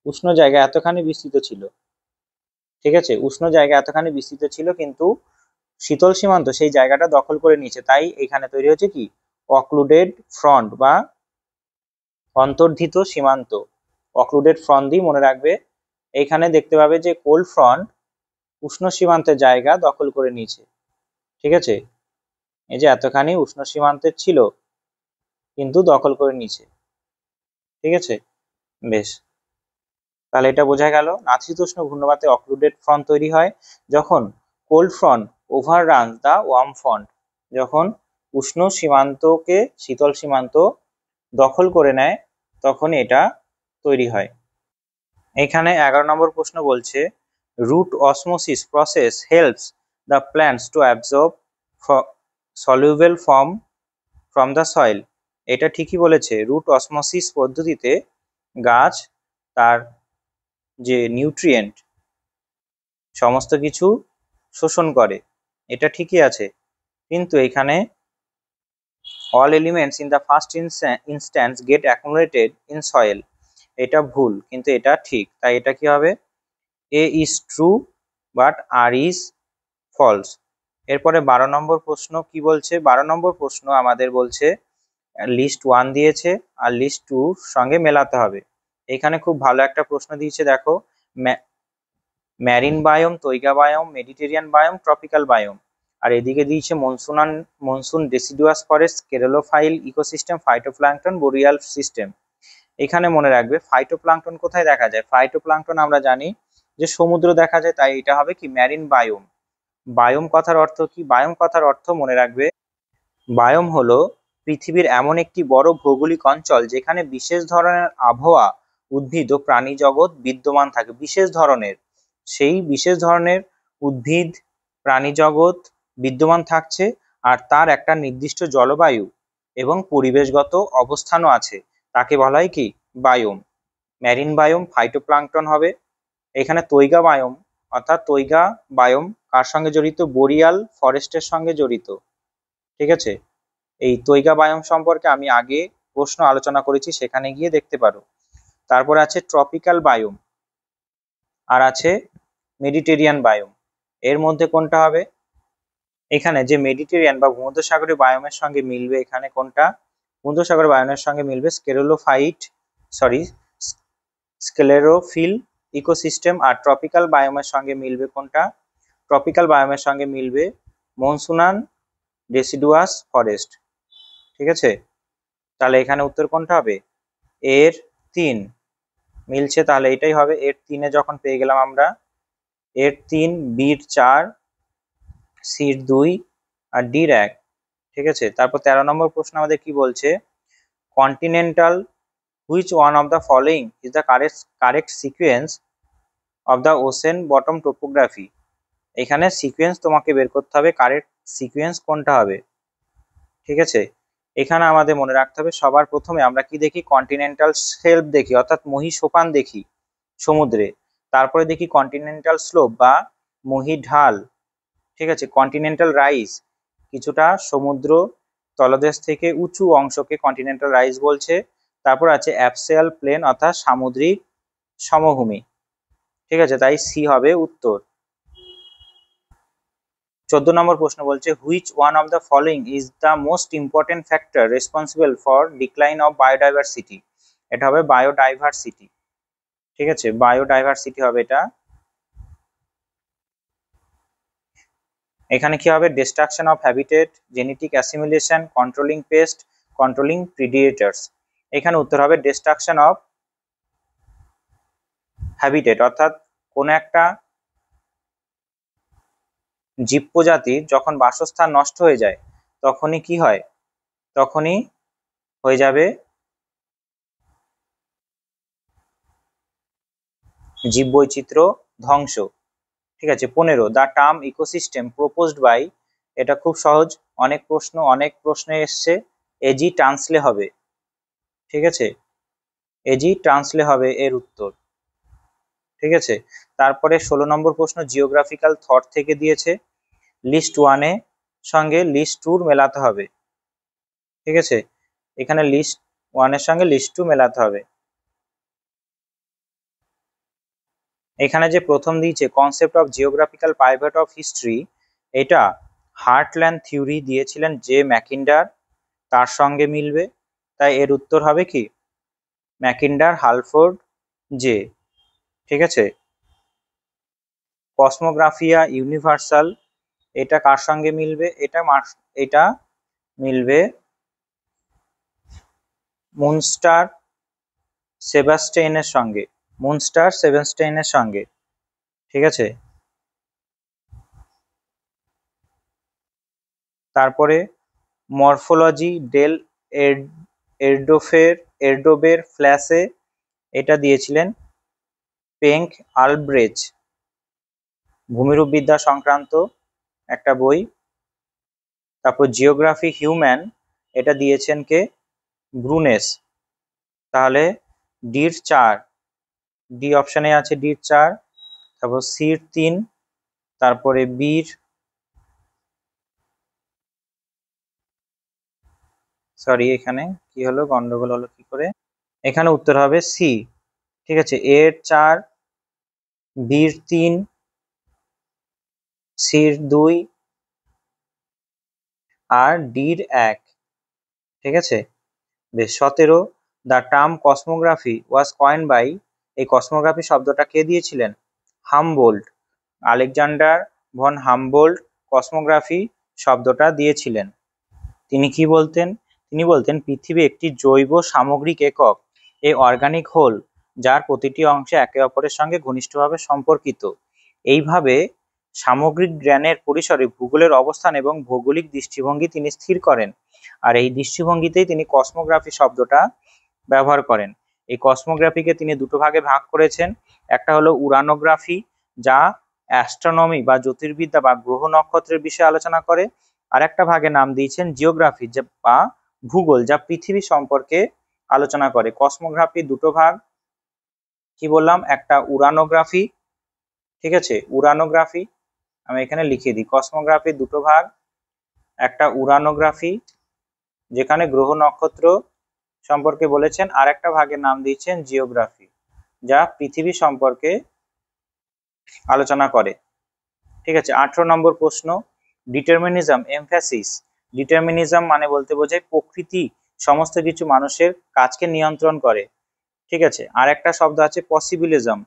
উষ্ণ জায়গা এতখানি বিস্তৃত ছিল, ঠিক আছে, উষ্ণ জায়গা এতখানি বিস্তৃত ছিল, কিন্তু শীতল সীমান্ত সেই জায়গাটা দখল করে নিয়েছে, তাই এখানে তৈরি হচ্ছে কি, অক্লুডেড ফ্রন্ট বা অন্তর্ধিত সীমান্ত, অক্লুডেড ফ্রন্ট দিয়ে মনে রাখবে। এইখানে দেখতে পাবে যে কোল্ড ফ্রন্ট উষ্ণ সীমান্তের জায়গা দখল করে নিয়েছে, ঠিক আছে, এই যে এতখানি উষ্ণ সীমান্তের ছিল কিন্তু দখল করে নিয়েছে, ঠিক আছে, বেশ। তাহলে এটা বোঝা গেল নাতিশীতোষ্ণ ঘূর্ণবাতে অক্লুডেড ফ্রন্ট তৈরি হয় যখন কোল্ড ফ্রন্ট ওভাররান দা ওয়ার্ম ফ্রন্ট, যখন উষ্ণ সীমান্তকে শীতল সীমান্ত দখল করে নেয় তখন এটা তৈরি হয়। এখানে 11 নম্বর প্রশ্ন বলছে root osmosis process helps the plants to absorb soluble from the soil, এটা ঠিকই বলেছে, রুট অসমোসিস পদ্ধতিতে গাছ তার যে নিউট্রিয়েন্ট সমস্ত কিছু শোষণ করে, এটা ঠিকই আছে, কিন্তু এখানে all elements in the first instance get accumulated in soil, এটা ভুল কিন্তু এটা ঠিক, তাই এটা কি হবে, A is true but R is false. এরপরে 12 নম্বর প্রশ্ন কি বলছে? 12 নম্বর প্রশ্ন আমাদের বলছে লিস্ট 1 দিয়েছে আর লিস্ট 2 সঙ্গে মেলাতে হবে। এখানে খুব ভালো একটা প্রশ্ন দিয়েছে, দেখো, marine biome, taiga biome, Mediterranean biome, tropical biome. আর এদিকে দিয়েছে monsoon deciduous forest, sclerophyll ecosystem, phytoplankton, boreal system. এখানে মনে রাখবে ফাইটোপ্ল্যাঙ্কটন কোথায় দেখা যায়? ফাইটোপ্ল্যাঙ্কটন আমরা জানি যে সমুদ্র দেখা যায়, তাই এটা হবে কি ম্যারিন বায়োম। বায়োম কথার অর্থ কি? বায়োম কথার অর্থ মনে রাখবে, বায়োম হলো পৃথিবীর এমন একটি বড় ভৌগোলিক অঞ্চল যেখানে বিশেষ ধরনের আবহাওয়া, উদ্ভিদ ও প্রাণী জগৎ বিদ্যমান থাকে। বিশেষ ধরনের, সেই বিশেষ ধরনের উদ্ভিদ প্রাণী জগৎ বিদ্যমান থাকছে, আর তার একটা নির্দিষ্ট জলবায়ু এবং পরিবেশগত অবস্থানও আছে, তাকে বলা হয় কি? বায়োম। ম্যারিন বায়োম ফাইটোপ্ল্যাঙ্কটন হবে। এখানে তৈগা বায়োম অর্থাৎ তৈগা বায়োম কার সঙ্গে জড়িত? বোরিয়াল ফরেস্টের সঙ্গে জড়িত। ঠিক আছে, এই তৈগা বায়োম সম্পর্কে আমি আগে প্রশ্ন আলোচনা করেছি, সেখানে গিয়ে দেখতে পারো। তারপর আছে ট্রপিক্যাল বায়োম আর আছে মেডিটেরিয়ান বায়োম। এর মধ্যে কোনটা হবে? এখানে যে মেডিটেরিয়ান বা ভূমধ্যসাগরীয় বায়োমের সঙ্গে মিলবে, এখানে কোনটা? ভূমধ্যসাগরীয় বায়োমের সঙ্গে মিলবে স্ক্লেরোফিল ইকোসিস্টেম। আর ট্রপিক্যাল বায়োমের সঙ্গে মিলবে কোনটা? ট্রপিক্যাল বায়োমের সঙ্গে মিলবে মনসুনান ডেসিডুয়াস ফরেস্ট। ঠিক আছে, তাহলে এখানে উত্তর কোনটা হবে? এর 3 মিলছে, তাহলে এটাই হবে। এর 3-এ যখন পেয়ে গেলাম আমরা, এর 3, বির 4, সির 2 আর ডির 1। ঠিক আছে, তারপর 13 নম্বর প্রশ্ন আমাদের কি বলছে? Continental, which one of the following is the correct sequence of the ocean bottom topography. এখানে সিকোয়েন্স তোমাকে বের করতে হবে, কারেক্ট সিকোয়েন্স কোনটা হবে। ঠিক আছে, এখানে আমাদের মনে রাখতে হবে সবার প্রথমে আমরা কি দেখি? কন্টিনেন্টাল শেলফ দেখি, অর্থাৎ মহীসোপান দেখি সমুদ্রে। তারপরে দেখি কন্টিনেন্টাল স্লোপ বা মহীঢাল। ঠিক আছে, কন্টিনেন্টাল রাইজ, কিছুটা সমুদ্র তলদেশ থেকে উঁচু অংশকে কন্টিনেন্টাল রাইজ বলছে। তারপর আছে অ্যাবসিয়াল প্লেন অর্থাৎ সামুদ্রিক সমভূমি। ঠিক আছে, তাই সি হবে উত্তর। 14 নম্বর প্রশ্ন বলছে which one of the following is the most important factor responsible for decline of biodiversity. এটা হবে বায়োডাইভার্সিটি। ঠিক আছে, বায়োডাইভার্সিটি হবে এটা। এখানে কি হবে? Destruction of habitat, genetic assimilation, controlling pest, controlling predators. এখানে উত্তর হবে ডিস্ট্রাকশন অফ হ্যাবিটেট, অর্থাৎ কোন একটা জীব প্রজাতির যখন বাসস্থান নষ্ট হয়ে যায় তখনই কি হয়? তখনই হয়ে যাবে জীববৈচিত্র্য ধ্বংস। ঠিক আছে, 15 the term ecosystem proposed by, এটা খুব সহজ, অনেক প্রশ্নে এসছে। এজি টান্সলে হবে। ঠিক আছে, এজি টান্সলে হবে এর উত্তর। ঠিক আছে, তারপরে 16 নম্বর প্রশ্ন জিওগ্রাফিক্যাল থট থেকে দিয়েছে, লিস্ট 1-এ সঙ্গে লিস্ট 2 মেলাতে হবে। ঠিক আছে, এখানে লিস্ট 1-এর সঙ্গে লিস্ট 2 মেলাতে হবে। এখানে যে প্রথম দিয়েছে concept of geographical pivot of history, এটা হার্টল্যান্ড থিওরি দিয়েছিলেন জে ম্যাকিন্ডার, তার সঙ্গে মিলবে, তাই এর উত্তর হবে কি? ম্যাকিন্ডার, হালফোর্ড, জে। ঠিক আছে, কসমোগ্রাফিয়া ইউনিভার্সাল, এটা কার সঙ্গে মিলবে? এটা মিলবে মুনস্টার সেবাস্টেইনের সঙ্গে, মুনস্টার সেবাস্টেইনের সঙ্গে। ঠিক আছে, তারপরে মরফোলজি ডেল এরডোবের ফ্ল্যাশে, এটা দিয়েছিলেন পেঙ্ক আলব্রেচ, ভূমিরূপবিদ্যা সংক্রান্ত একটা বই। তারপর জিওগ্রাফি হিউম্যান, এটা দিয়েছেন কে? ব্রুনেস। তাহলে ডির 4, ডি অপশনে আছে ডির 4, তারপর সির 3, তারপরে বির, সরি এখানে কি হলো, গন্ডগোল হলো কি করে? এখানে উত্তর হবে সি। ঠিক আছে, এর 4, বির 3, সির 2 আর ডির 1। ঠিক আছে, বেশ। 17, the term cosmography was coined by, এই কসমোগ্রাফি শব্দটা কে দিয়েছিলেন? Humboldt, Alexander von Humboldt cosmography শব্দটা দিয়েছিলেন। তিনি কি বলতেন? তিনি বলতেন পৃথিবী একটি জৈব সামগ্রিক একক, এ অর্গানিক হোল, যার প্রতিটি অংশে একে অপরের সঙ্গে ঘনিষ্ঠভাবে সম্পর্কিত। এইভাবে সামগ্রিক জ্ঞানের পরিসরে ভূগোলের অবস্থান এবং ভৌগোলিক দৃষ্টিভঙ্গি তিনি স্থির করেন, আর এই দৃষ্টিভঙ্গিতেই তিনি কসমোগ্রাফি শব্দটা ব্যবহার করেন। এই কসমোগ্রাফিকে তিনি দুটো ভাগে ভাগ করেছেন। একটা হলো উরানোগ্রাফি, যা অ্যাস্ট্রোনমি বা জ্যোতির্বিদ্যা বা গ্রহ নক্ষত্রের বিষয়ে আলোচনা করে। আর একটা ভাগে নাম দিয়েছেন জিওগ্রাফি, যা বা ভূগোল, যা পৃথিবী সম্পর্কে আলোচনা করে। কসমোগ্রাফি দুটো ভাগ, কি বললাম? একটা উরানোগ্রাফি, ঠিক আছে, উরানোগ্রাফি আমি এখানে লিখে দিই। কসমোগ্রাফি দুটো ভাগ, একটা উরানোগ্রাফি যেখানে গ্রহ নক্ষত্র সম্পর্কে বলেছেন, আর একটা ভাগের নাম দিয়েছেন জিওগ্রাফি, যা পৃথিবী সম্পর্কে আলোচনা করে। ঠিক আছে, 18 নম্বর প্রশ্ন, ডিটারমিনিজম এমফ্যাসিস। ডিটারমিনিজম মানে বলতে বোঝায় প্রকৃতি সমস্ত কিছু মানুষের কাজকে নিয়ন্ত্রণ করে। ঠিক আছে, আর একটা শব্দ আছে পসিবিলিজম।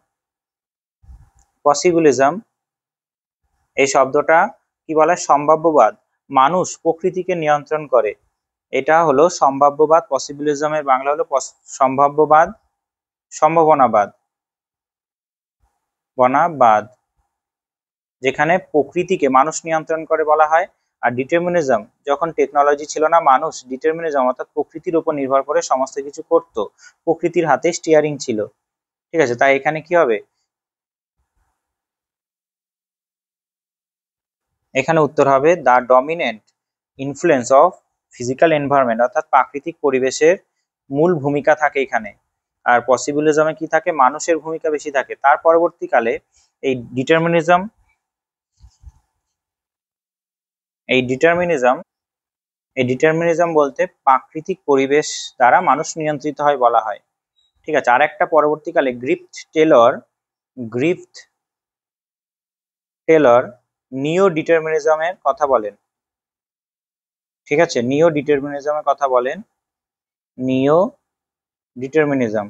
পসিবিলিজম এই শব্দটা কি বলে? সম্ভাব্যবাদ, মানুষ প্রকৃতিকে নিয়ন্ত্রণ করে, এটা হলো সম্ভাব্যবাদ। পসিবিলিজমের বাংলা হলো সম্ভাব্যবাদ, সম্ভাবনাবাদ, বনাবাদ, যেখানে প্রকৃতিকে মানুষ নিয়ন্ত্রণ করে বলা হয়। আর ডিটারমিনিজম, যখন টেকনোলজি ছিল না, মানুষ ডিটারমিনিজম অর্থাৎ প্রকৃতির উপর নির্ভর করে সমস্ত কিছু করত, প্রকৃতির হাতে স্টিয়ারিং ছিল। ঠিক আছে, তাই এখানে কি হবে? এখানে উত্তর হবে the dominant influence of physical environment, অর্থাৎ প্রাকৃতিক পরিবেশের মূল ভূমিকা থাকে এখানে। আর পসিবিলিজমে কি থাকে? মানুষের ভূমিকা বেশি থাকে। তার পরবর্তীকালে এই ডিটারমিনিজম এই ডিটারমিনিজম বলতে প্রাকৃতিক পরিবেশ দ্বারা মানুষ নিয়ন্ত্রিত হয় বলা হয়। ঠিক আছে, আর একটা পরবর্তীকালে গ্রিফথ টেলর নিও ডিটারমিনিজমের কথা বলেন। ঠিক আছে, নিও ডিটারমিনিজমের কথা বলেন। নিও ডিটারমিনিজম,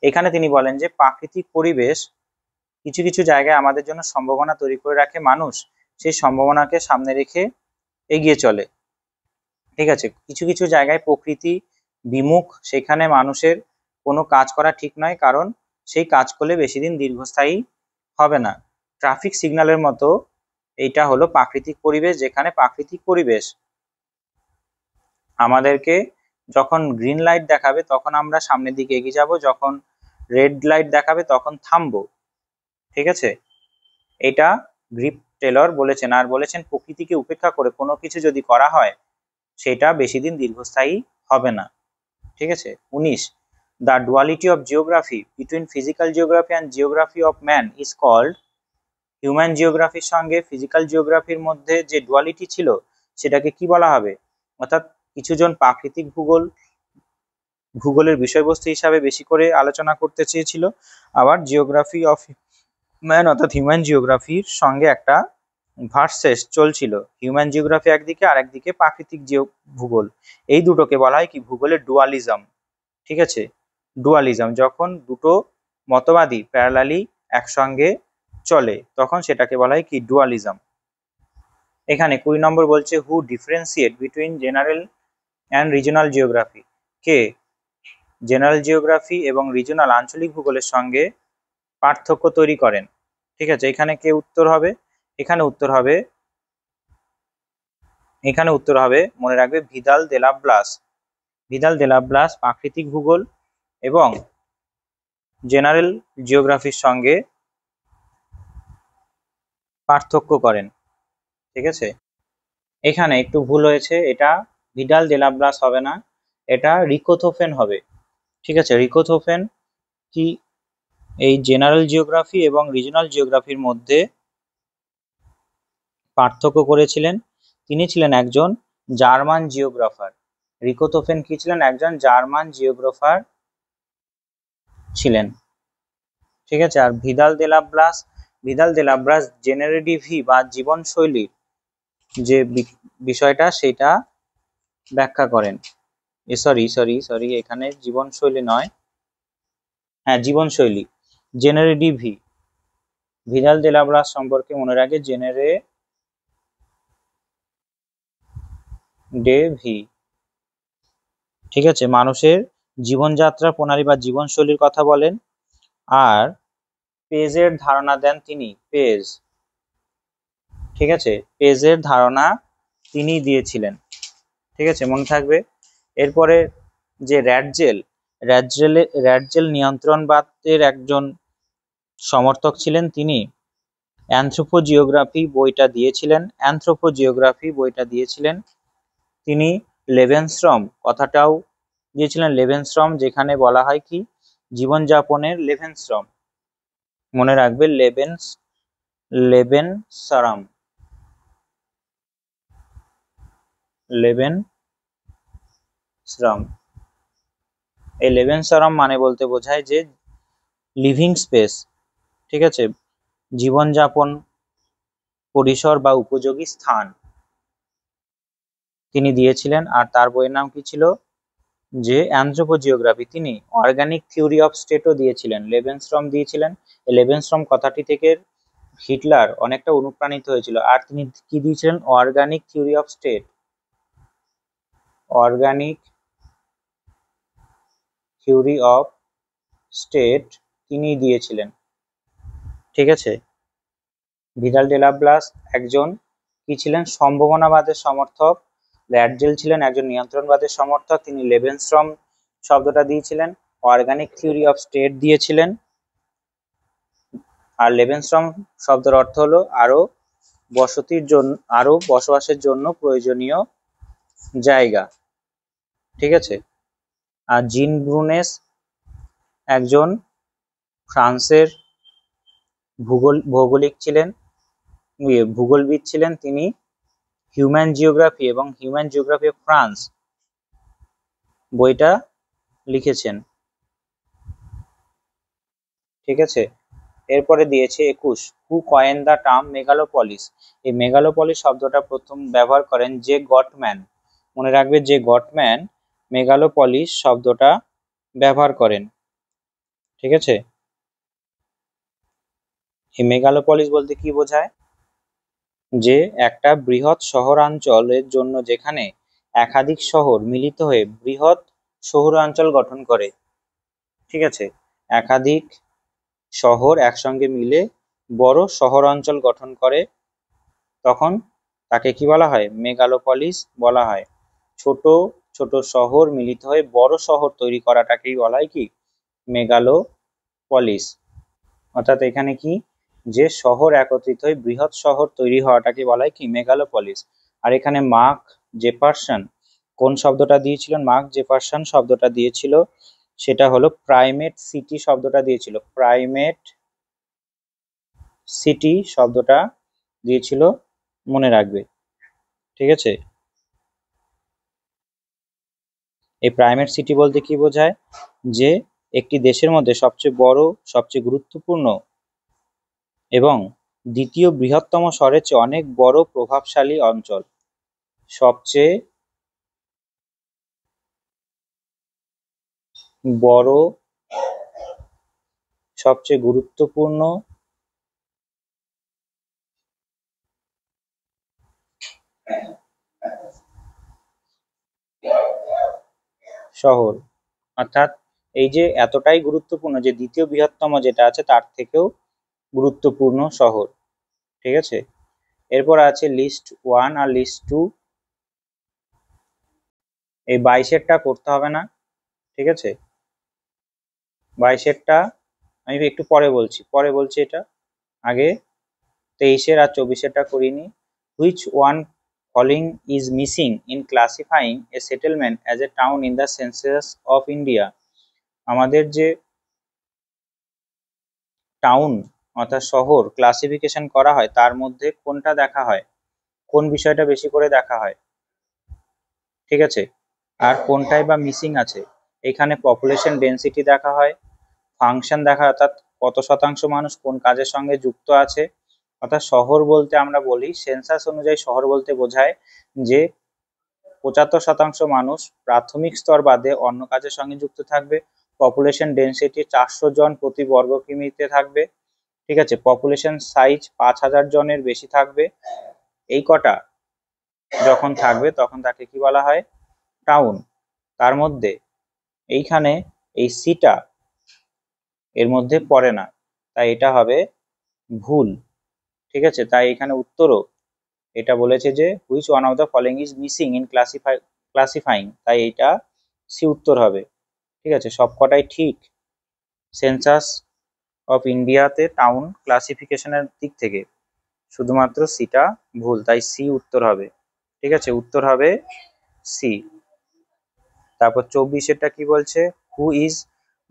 এখানে তিনি বলেন যে প্রাকৃতিক পরিবেশ কিছু কিছু জায়গায় আমাদের জন্য সম্ভাবনা তৈরি করে রাখে, মানুষ সেই সম্ভাবনাকে সামনে রেখে এগিয়ে চলে। ঠিক আছে, কিছু কিছু জায়গায় প্রকৃতি বিমুখ, সেখানে মানুষের কোনো কাজ করা ঠিক নয়, কারণ সেই কাজ করলে বেশি দিন দীর্ঘস্থায়ী হবে না। ট্রাফিক সিগন্যালের মতো এইটা হলো প্রাকৃতিক পরিবেশ, যেখানে প্রাকৃতিক পরিবেশ আমাদেরকে যখন গ্রিন লাইট দেখাবে তখন আমরা সামনের দিকে এগিয়ে যাব, যখন রেড লাইট দেখাবে তখন থামবো। ঠিক আছে, এটা গ্রিফ টেলর বলেছেন। আর বলেছেন প্রকৃতিকে উপেক্ষা করে কোনো কিছু যদি করা হয় সেটা বেশি দিন দীর্ঘস্থায়ী হবে না। ঠিক আছে, 19, the duality of geography between physical geography and geography of man is called. Human জিওগ্রাফির সঙ্গে ফিজিক্যাল জিওগ্রাফির মধ্যে যে ডুয়ালিটি ছিল সেটাকে কি বলা হবে? অর্থাৎ কিছুজন প্রাকৃতিক ভূগোলের বিষয়বস্তু হিসাবে বেশি করে আলোচনা করতে চেয়েছিল, আবার জিওগ্রাফি অফ ম্যান অর্থাৎ হিউম্যান জিওগ্রাফির সঙ্গে একটা ভার্সেস চলছিল। হিউম্যান জিওগ্রাফি একদিকে আর একদিকে প্রাকৃতিক ভূগোল, এই দুটোকে বলা হয় কি? ভূগোলের ডুয়ালিজম। ঠিক আছে, ডুয়ালিজম, যখন দুটো মতবাদী প্যারালালি একসঙ্গে চলে তখন সেটাকে বলা হয় কি? ডুয়ালিজম। এখানে 20 নম্বর বলছে who differentiate between general and regional geography. কে জেনারেল জিওগ্রাফি এবং রিজনাল আঞ্চলিক ভূগোলের সঙ্গে পার্থক্য তৈরি করেন? ঠিক আছে, এখানে কে উত্তর হবে? এখানে উত্তর হবে মনে রাখবে ভিদাল দে লা ব্লাস। ভিদাল দে লা ব্লাস প্রাকৃতিক ভূগোল এবং জেনারেল জিওগ্রাফির সঙ্গে পার্থক্য করেন। ঠিক আছে, এখানে একটু ভুল হয়েছে, এটা ভিদাল দে লা ব্লাস হবে না, এটা রিকোথোফেন হবে। ঠিক আছে, রিকোথোফেন কি এই জেনারেল জিওগ্রাফি এবং রিজনাল জিওগ্রাফির মধ্যে পার্থক্য করেছিলেন। তিনি ছিলেন একজন জার্মান জিওগ্রাফার। রিকোথোফেন কি ছিলেন? একজন জার্মান জিওগ্রাফার ছিলেন। ঠিক আছে, আর ভিদাল দে লা ব্লাস জেনারে ডি ভি বা জীবনশৈলীর যে বিষয়টা সেটা ব্যাখ্যা করেন। সরি এখানে জীবনশৈলী নয়, হ্যাঁ জীবনশৈলী, জেনারে ডি ভি, ভিদাল দে লা ব্লাস সম্পর্কে মনে রাখে জেনারে ডে ভি। ঠিক আছে, মানুষের জীবনযাত্রা প্রণালী বা জীবনশৈলীর কথা বলেন। আর পেজের ধারণা দেন তিনি, পেজ, ঠিক আছে, পেজের ধারণা তিনি দিয়েছিলেন। ঠিক আছে, মনে থাকবে। এরপরে যে র্যাটজেল নিয়ন্ত্রণবাদের একজন সমর্থক ছিলেন। তিনি অ্যানথ্রোপোজিওগ্রাফি বইটা দিয়েছিলেন। তিনি লেভেনস্ট্রম কথাটাও দিয়েছিলেন, লেভেনস্ট্রম, যেখানে বলা হয় কি জীবনযাপনের লেভেনস্ট্রম, মনে রাখবে লেভেনস্ট্রম। এই লেভেনস্ট্রম মানে বলতে বোঝায় যে লিভিং স্পেস, ঠিক আছে, জীবনযাপন পরিসর বা উপযোগী স্থান তিনি দিয়েছিলেন। আর তার বইয়ের নাম কি ছিল, যে অ্যানথ্রোপোজিওগ্রাফি। তিনি অর্গানিক থিওরি অফ স্টেটও দিয়েছিলেন, লেভেনস্ট্রম দিয়েছিলেন। এই লেভেনস্ট্রম কথাটি থেকে হিটলার অনেকটা অনুপ্রাণিত হয়েছিল। আর তিনি কি দিয়েছিলেন, অর্গানিক থিওরি অফ স্টেট তিনি দিয়েছিলেন। ঠিক আছে, ভিদাল ডে লা ব্লাস একজন কি ছিলেন, সম্ভাবনাবাদের সমর্থক। র্যাটজেল ছিলেন একজন নিয়ন্ত্রণবাদের সমর্থক, তিনি লেভেনস্ট্রম শব্দটা দিয়েছিলেন, অর্গানিক থিওরি অফ স্টেট দিয়েছিলেন। আর লেভেনস্ট্রম শব্দের অর্থ হলো আরো বসবাসের জন্য প্রয়োজনীয় জায়গা। ঠিক আছে, আর জিন ব্রুনেস একজন ফ্রান্সের ভূগোলবিদ ছিলেন। তিনি হিউম্যান জিওগ্রাফি এবং হিউম্যান জিওগ্রাফি অফ ফ্রান্স বইটা লিখেছেন। ঠিক আছে, এরপরে দিয়েছে 21, হু কয়েন দ্য টার্ম মেগালোপলিস। এই মেগালোপলিস শব্দটা প্রথম ব্যবহার করেন জে গটম্যান, মনে রাখবে যে গটম্যান মেগালোপলিস শব্দটা ব্যবহার করেন। ঠিক আছে, এই মেগালোপলিস বলতে কি বোঝায়, যে একটা বৃহৎ শহরাঞ্চলের জন্য যেখানে একাধিক শহর মিলিত হয়ে বৃহৎ শহরাঞ্চল গঠন করে। ঠিক আছে, একাধিক শহর একসঙ্গে মিলে বড় শহরাঞ্চল গঠন করে, তখন তাকে কি বলা হয়, মেগালোপলিস বলা হয়। ছোট ছোট শহর মিলিত হয়ে বড় শহর তৈরি করাটাকেই বলা হয় কি, মেগালোপলিস। অর্থাৎ এখানে কি, যে শহর একত্রিত হয়ে বৃহৎ শহর তৈরি হওয়াটাকে বলা হয় কি, মেগালোপলিস। আর এখানে মার্ক জেফারসন কোন শব্দটা দিয়েছিলেন, মার্ক জেফারসন শব্দটা দিয়েছিল, সেটা হলো প্রাইমেট সিটি শব্দটা দিয়েছিল, প্রাইমেট সিটি শব্দটা দিয়েছিল, মনে রাখবে। ঠিক আছে, এই প্রাইমেট সিটি বলতে কি বোঝায়, যে একটি দেশের মধ্যে সবচেয়ে বড়, সবচেয়ে গুরুত্বপূর্ণ এবং দ্বিতীয় বৃহত্তম শহরের চেয়ে অনেক বড় প্রভাবশালী অঞ্চল, সবচেয়ে বড়, সবচেয়ে গুরুত্বপূর্ণ শহর। অর্থাৎ এই যে এতটাই গুরুত্বপূর্ণ যে দ্বিতীয় বৃহত্তম যেটা আছে তার থেকেও গুরুত্বপূর্ণ শহর। ঠিক আছে, এরপর আছে লিস্ট 1 আর লিস্ট 2। এই 22-এরটা করতে হবে না। ঠিক আছে, 22-এরটা আমি একটু পরে বলছি, এটা আগে 23-এর আর 24-এরটা করিনি। Which one following is missing in ক্লাসিফাইং A settlement as a town in the census of India. আমাদের যে টাউন অর্থাৎ শহর ক্লাসিফিকেশন করা হয় তার মধ্যে কোনটা দেখা হয়, কোন বিষয়টা বেশি করে দেখা হয়। ঠিক আছে, আর কোনটাই বা মিসিং আছে, এখানে পপুলেশন ডেন্সিটি দেখা হয়, ফাংশন দেখা, অর্থাৎ কত শতাংশ মানুষ কোন কাজের সঙ্গে যুক্ত আছে। অর্থাৎ শহর বলতে আমরা বলি, সেন্সাস অনুযায়ী শহর বলতে বোঝায় যে 75% মানুষ প্রাথমিক স্তর বাদে অন্য কাজের সঙ্গে যুক্ত থাকবে। পপুলেশন ডেন্সিটি 400 জন প্রতি বর্গ কিমিতে থাকবে। ঠিক আছে, পপুলেশন সাইজ 5000 জনের বেশি থাকবে। এই কটা যখন থাকবে তখন তাকে কি বলা হয়? টাউন। তার মধ্যে এইখানে এই সিটা এর মধ্যে পড়ে না, তাই এটা হবে ভুল। ঠিক আছে, তাই এখানে উত্তরও এটা বলেছে যে which one of the following is missing in ক্লাসিফাইং, তাই এটা সি উত্তর হবে। ঠিক আছে, সবকটাই ঠিক। সেন্সাস অফ ইন্ডিয়াতে টাউন ক্লাসিফিকেশনের দিক থেকে শুধুমাত্র সিটা ভুল, তাই সি উত্তর হবে। ঠিক আছে, উত্তর হবে সি। তারপর 24-এরটা কি বলছে? Who is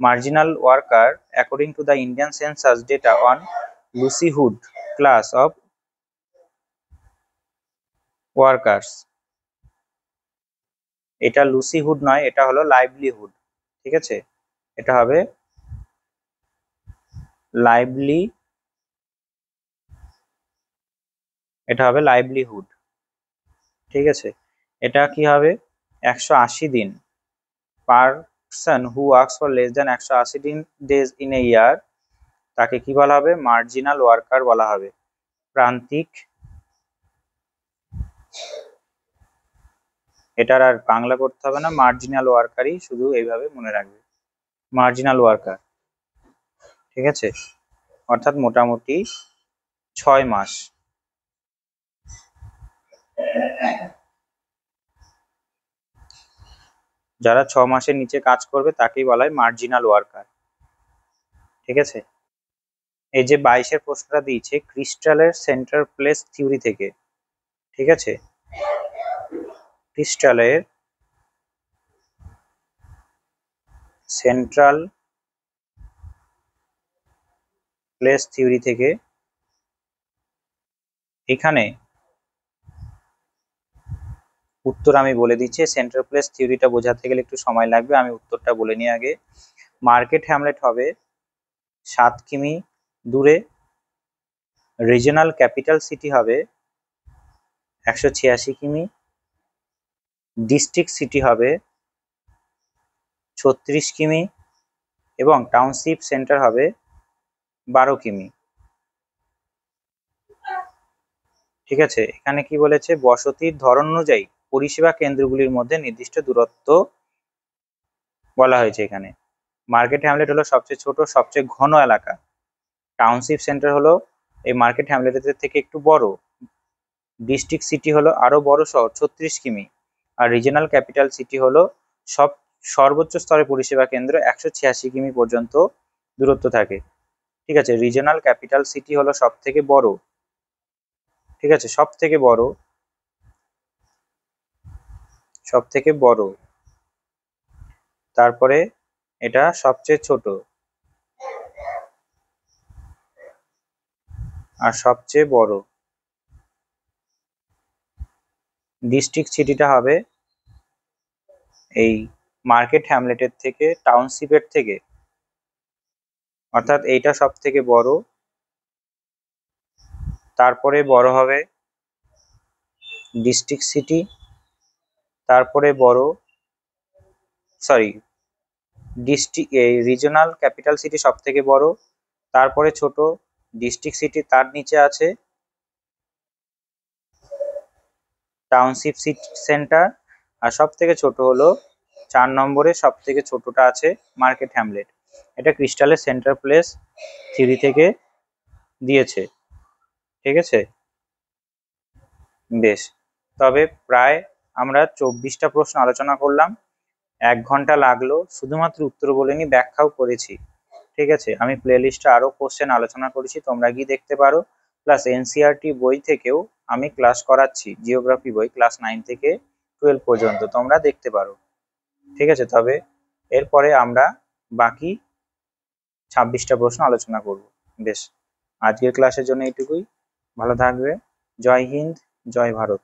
marginal worker according to the Indian census data on livelihood class of workers. এটা লুসিহুড নয়, এটা হলো লাইভলিহুড। ঠিক আছে, এটা হবে লাইভলিহুড। ঠিক আছে, এটা কি হবে? 180 দিন। Person who works for less than 180 days in a year, তাকে কি বলা হবে? মার্জিনাল ওয়ার্কার বলা হবে। প্রান্তিক, এটার আর বাংলা করতে হবে না, মার্জিনাল ওয়ার্কারই শুধু এইভাবে মনে রাখবে, মার্জিনাল ওয়ার্কার। ঠিক আছে, অর্থাৎ মোটামুটি 6 মাস। যারা 6 মাসের নিচে কাজ করবে তাকেই বলা হয় মার্জিনাল ওয়ার্কার। ঠিক আছে, এই যে 22-এর প্রশ্নটা দিয়েছে ক্রিস্টালের সেন্টার প্লেস থিওরি থেকে। ঠিক আছে, ক্রিস্টালের সেন্ট্রাল প্লেস থিওরি থেকে এখানে উত্তর আমি বলে দিচ্ছি। সেন্ট্রাল প্লেস থিওরিটা বোঝাতে গেলে একটু সময় লাগবে, আমি উত্তরটা বলে নিই আগে। মার্কেট হ্যামলেট হবে 7 কিমি দূরে। রিজনাল ক্যাপিটাল সিটি হবে 186 কিমি। ডিস্ট্রিক্ট সিটি হবে 36 কিমি এবং টাউনশিপ সেন্টার হবে 12 কিমি। ঠিক আছে, এখানে কি বলেছে? বসতির ধরন অনুযায়ী পরিষেবা কেন্দ্রগুলির মধ্যে নির্দিষ্ট দূরত্ব বলা হয়েছে। এখানে মার্কেট হ্যামলেট হলো সবচেয়ে ছোট, সবচেয়ে ঘন এলাকা। টাউনশিপ সেন্টার হলো এই মার্কেট হ্যামলেটের থেকে একটু বড়। ডিস্ট্রিক্ট সিটি হলো আরো বড় শহর 36 কিমি। আর রিজিওনাল ক্যাপিটাল সিটি হলো সর্বোচ্চ স্তরের পরিষেবা কেন্দ্র 186 কিমি পর্যন্ত দূরত্ব থাকে। ঠিক আছে, রিজিওনাল ক্যাপিটাল সিটি হলো সব থেকে বড়। ঠিক আছে, সব থেকে বড়। তারপরে এটা সবচেয়ে ছোট আর সবচেয়ে বড়। ডিস্ট্রিক্ট সিটিটা হবে এই মার্কেট হ্যামলেটের থেকে, টাউনশিপের থেকে, অর্থাৎ এইটা সব থেকে বড়। তারপরে বড় হবে ডিস্ট্রিক্ট সিটি, তারপরে বড় এই রিজিওনাল ক্যাপিটাল সিটি সব থেকে বড়, তারপরে ছোট ডিস্ট্রিক্ট সিটি, তার নিচে আছে টাউনশিপ সিটি সেন্টার, আর সব থেকে ছোট হলো 4 নম্বরে সব থেকে ছোটটা আছে মার্কেট হ্যামলেট। এটা ক্রিস্টালের সেন্টার প্লেস থিওরি থেকে দিয়েছে। ঠিক আছে, বেশ। তবে প্রায় আমরা 24টা প্রশ্ন আলোচনা করলাম, 1 ঘন্টা লাগলো। শুধুমাত্র উত্তর বলিনি, ব্যাখ্যাও করেছি। ঠিক আছে, আমি প্লে লিস্টে আরো কোশ্চেন আলোচনা করেছি, তোমরা গিয়ে দেখতে পারো। প্লাস এনসিইআরটি বই থেকেও আমি ক্লাস করাচ্ছি, জিওগ্রাফি বই ক্লাস 9 থেকে 12 পর্যন্ত, তোমরা দেখতে পারো। ঠিক আছে, তবে এরপরে আমরা বাকি 26টা প্রশ্ন আলোচনা করব। বেশ, আজকের ক্লাসের জন্য এইটুকুই। ভালো থাকবে। জয় হিন্দ, জয় ভারত।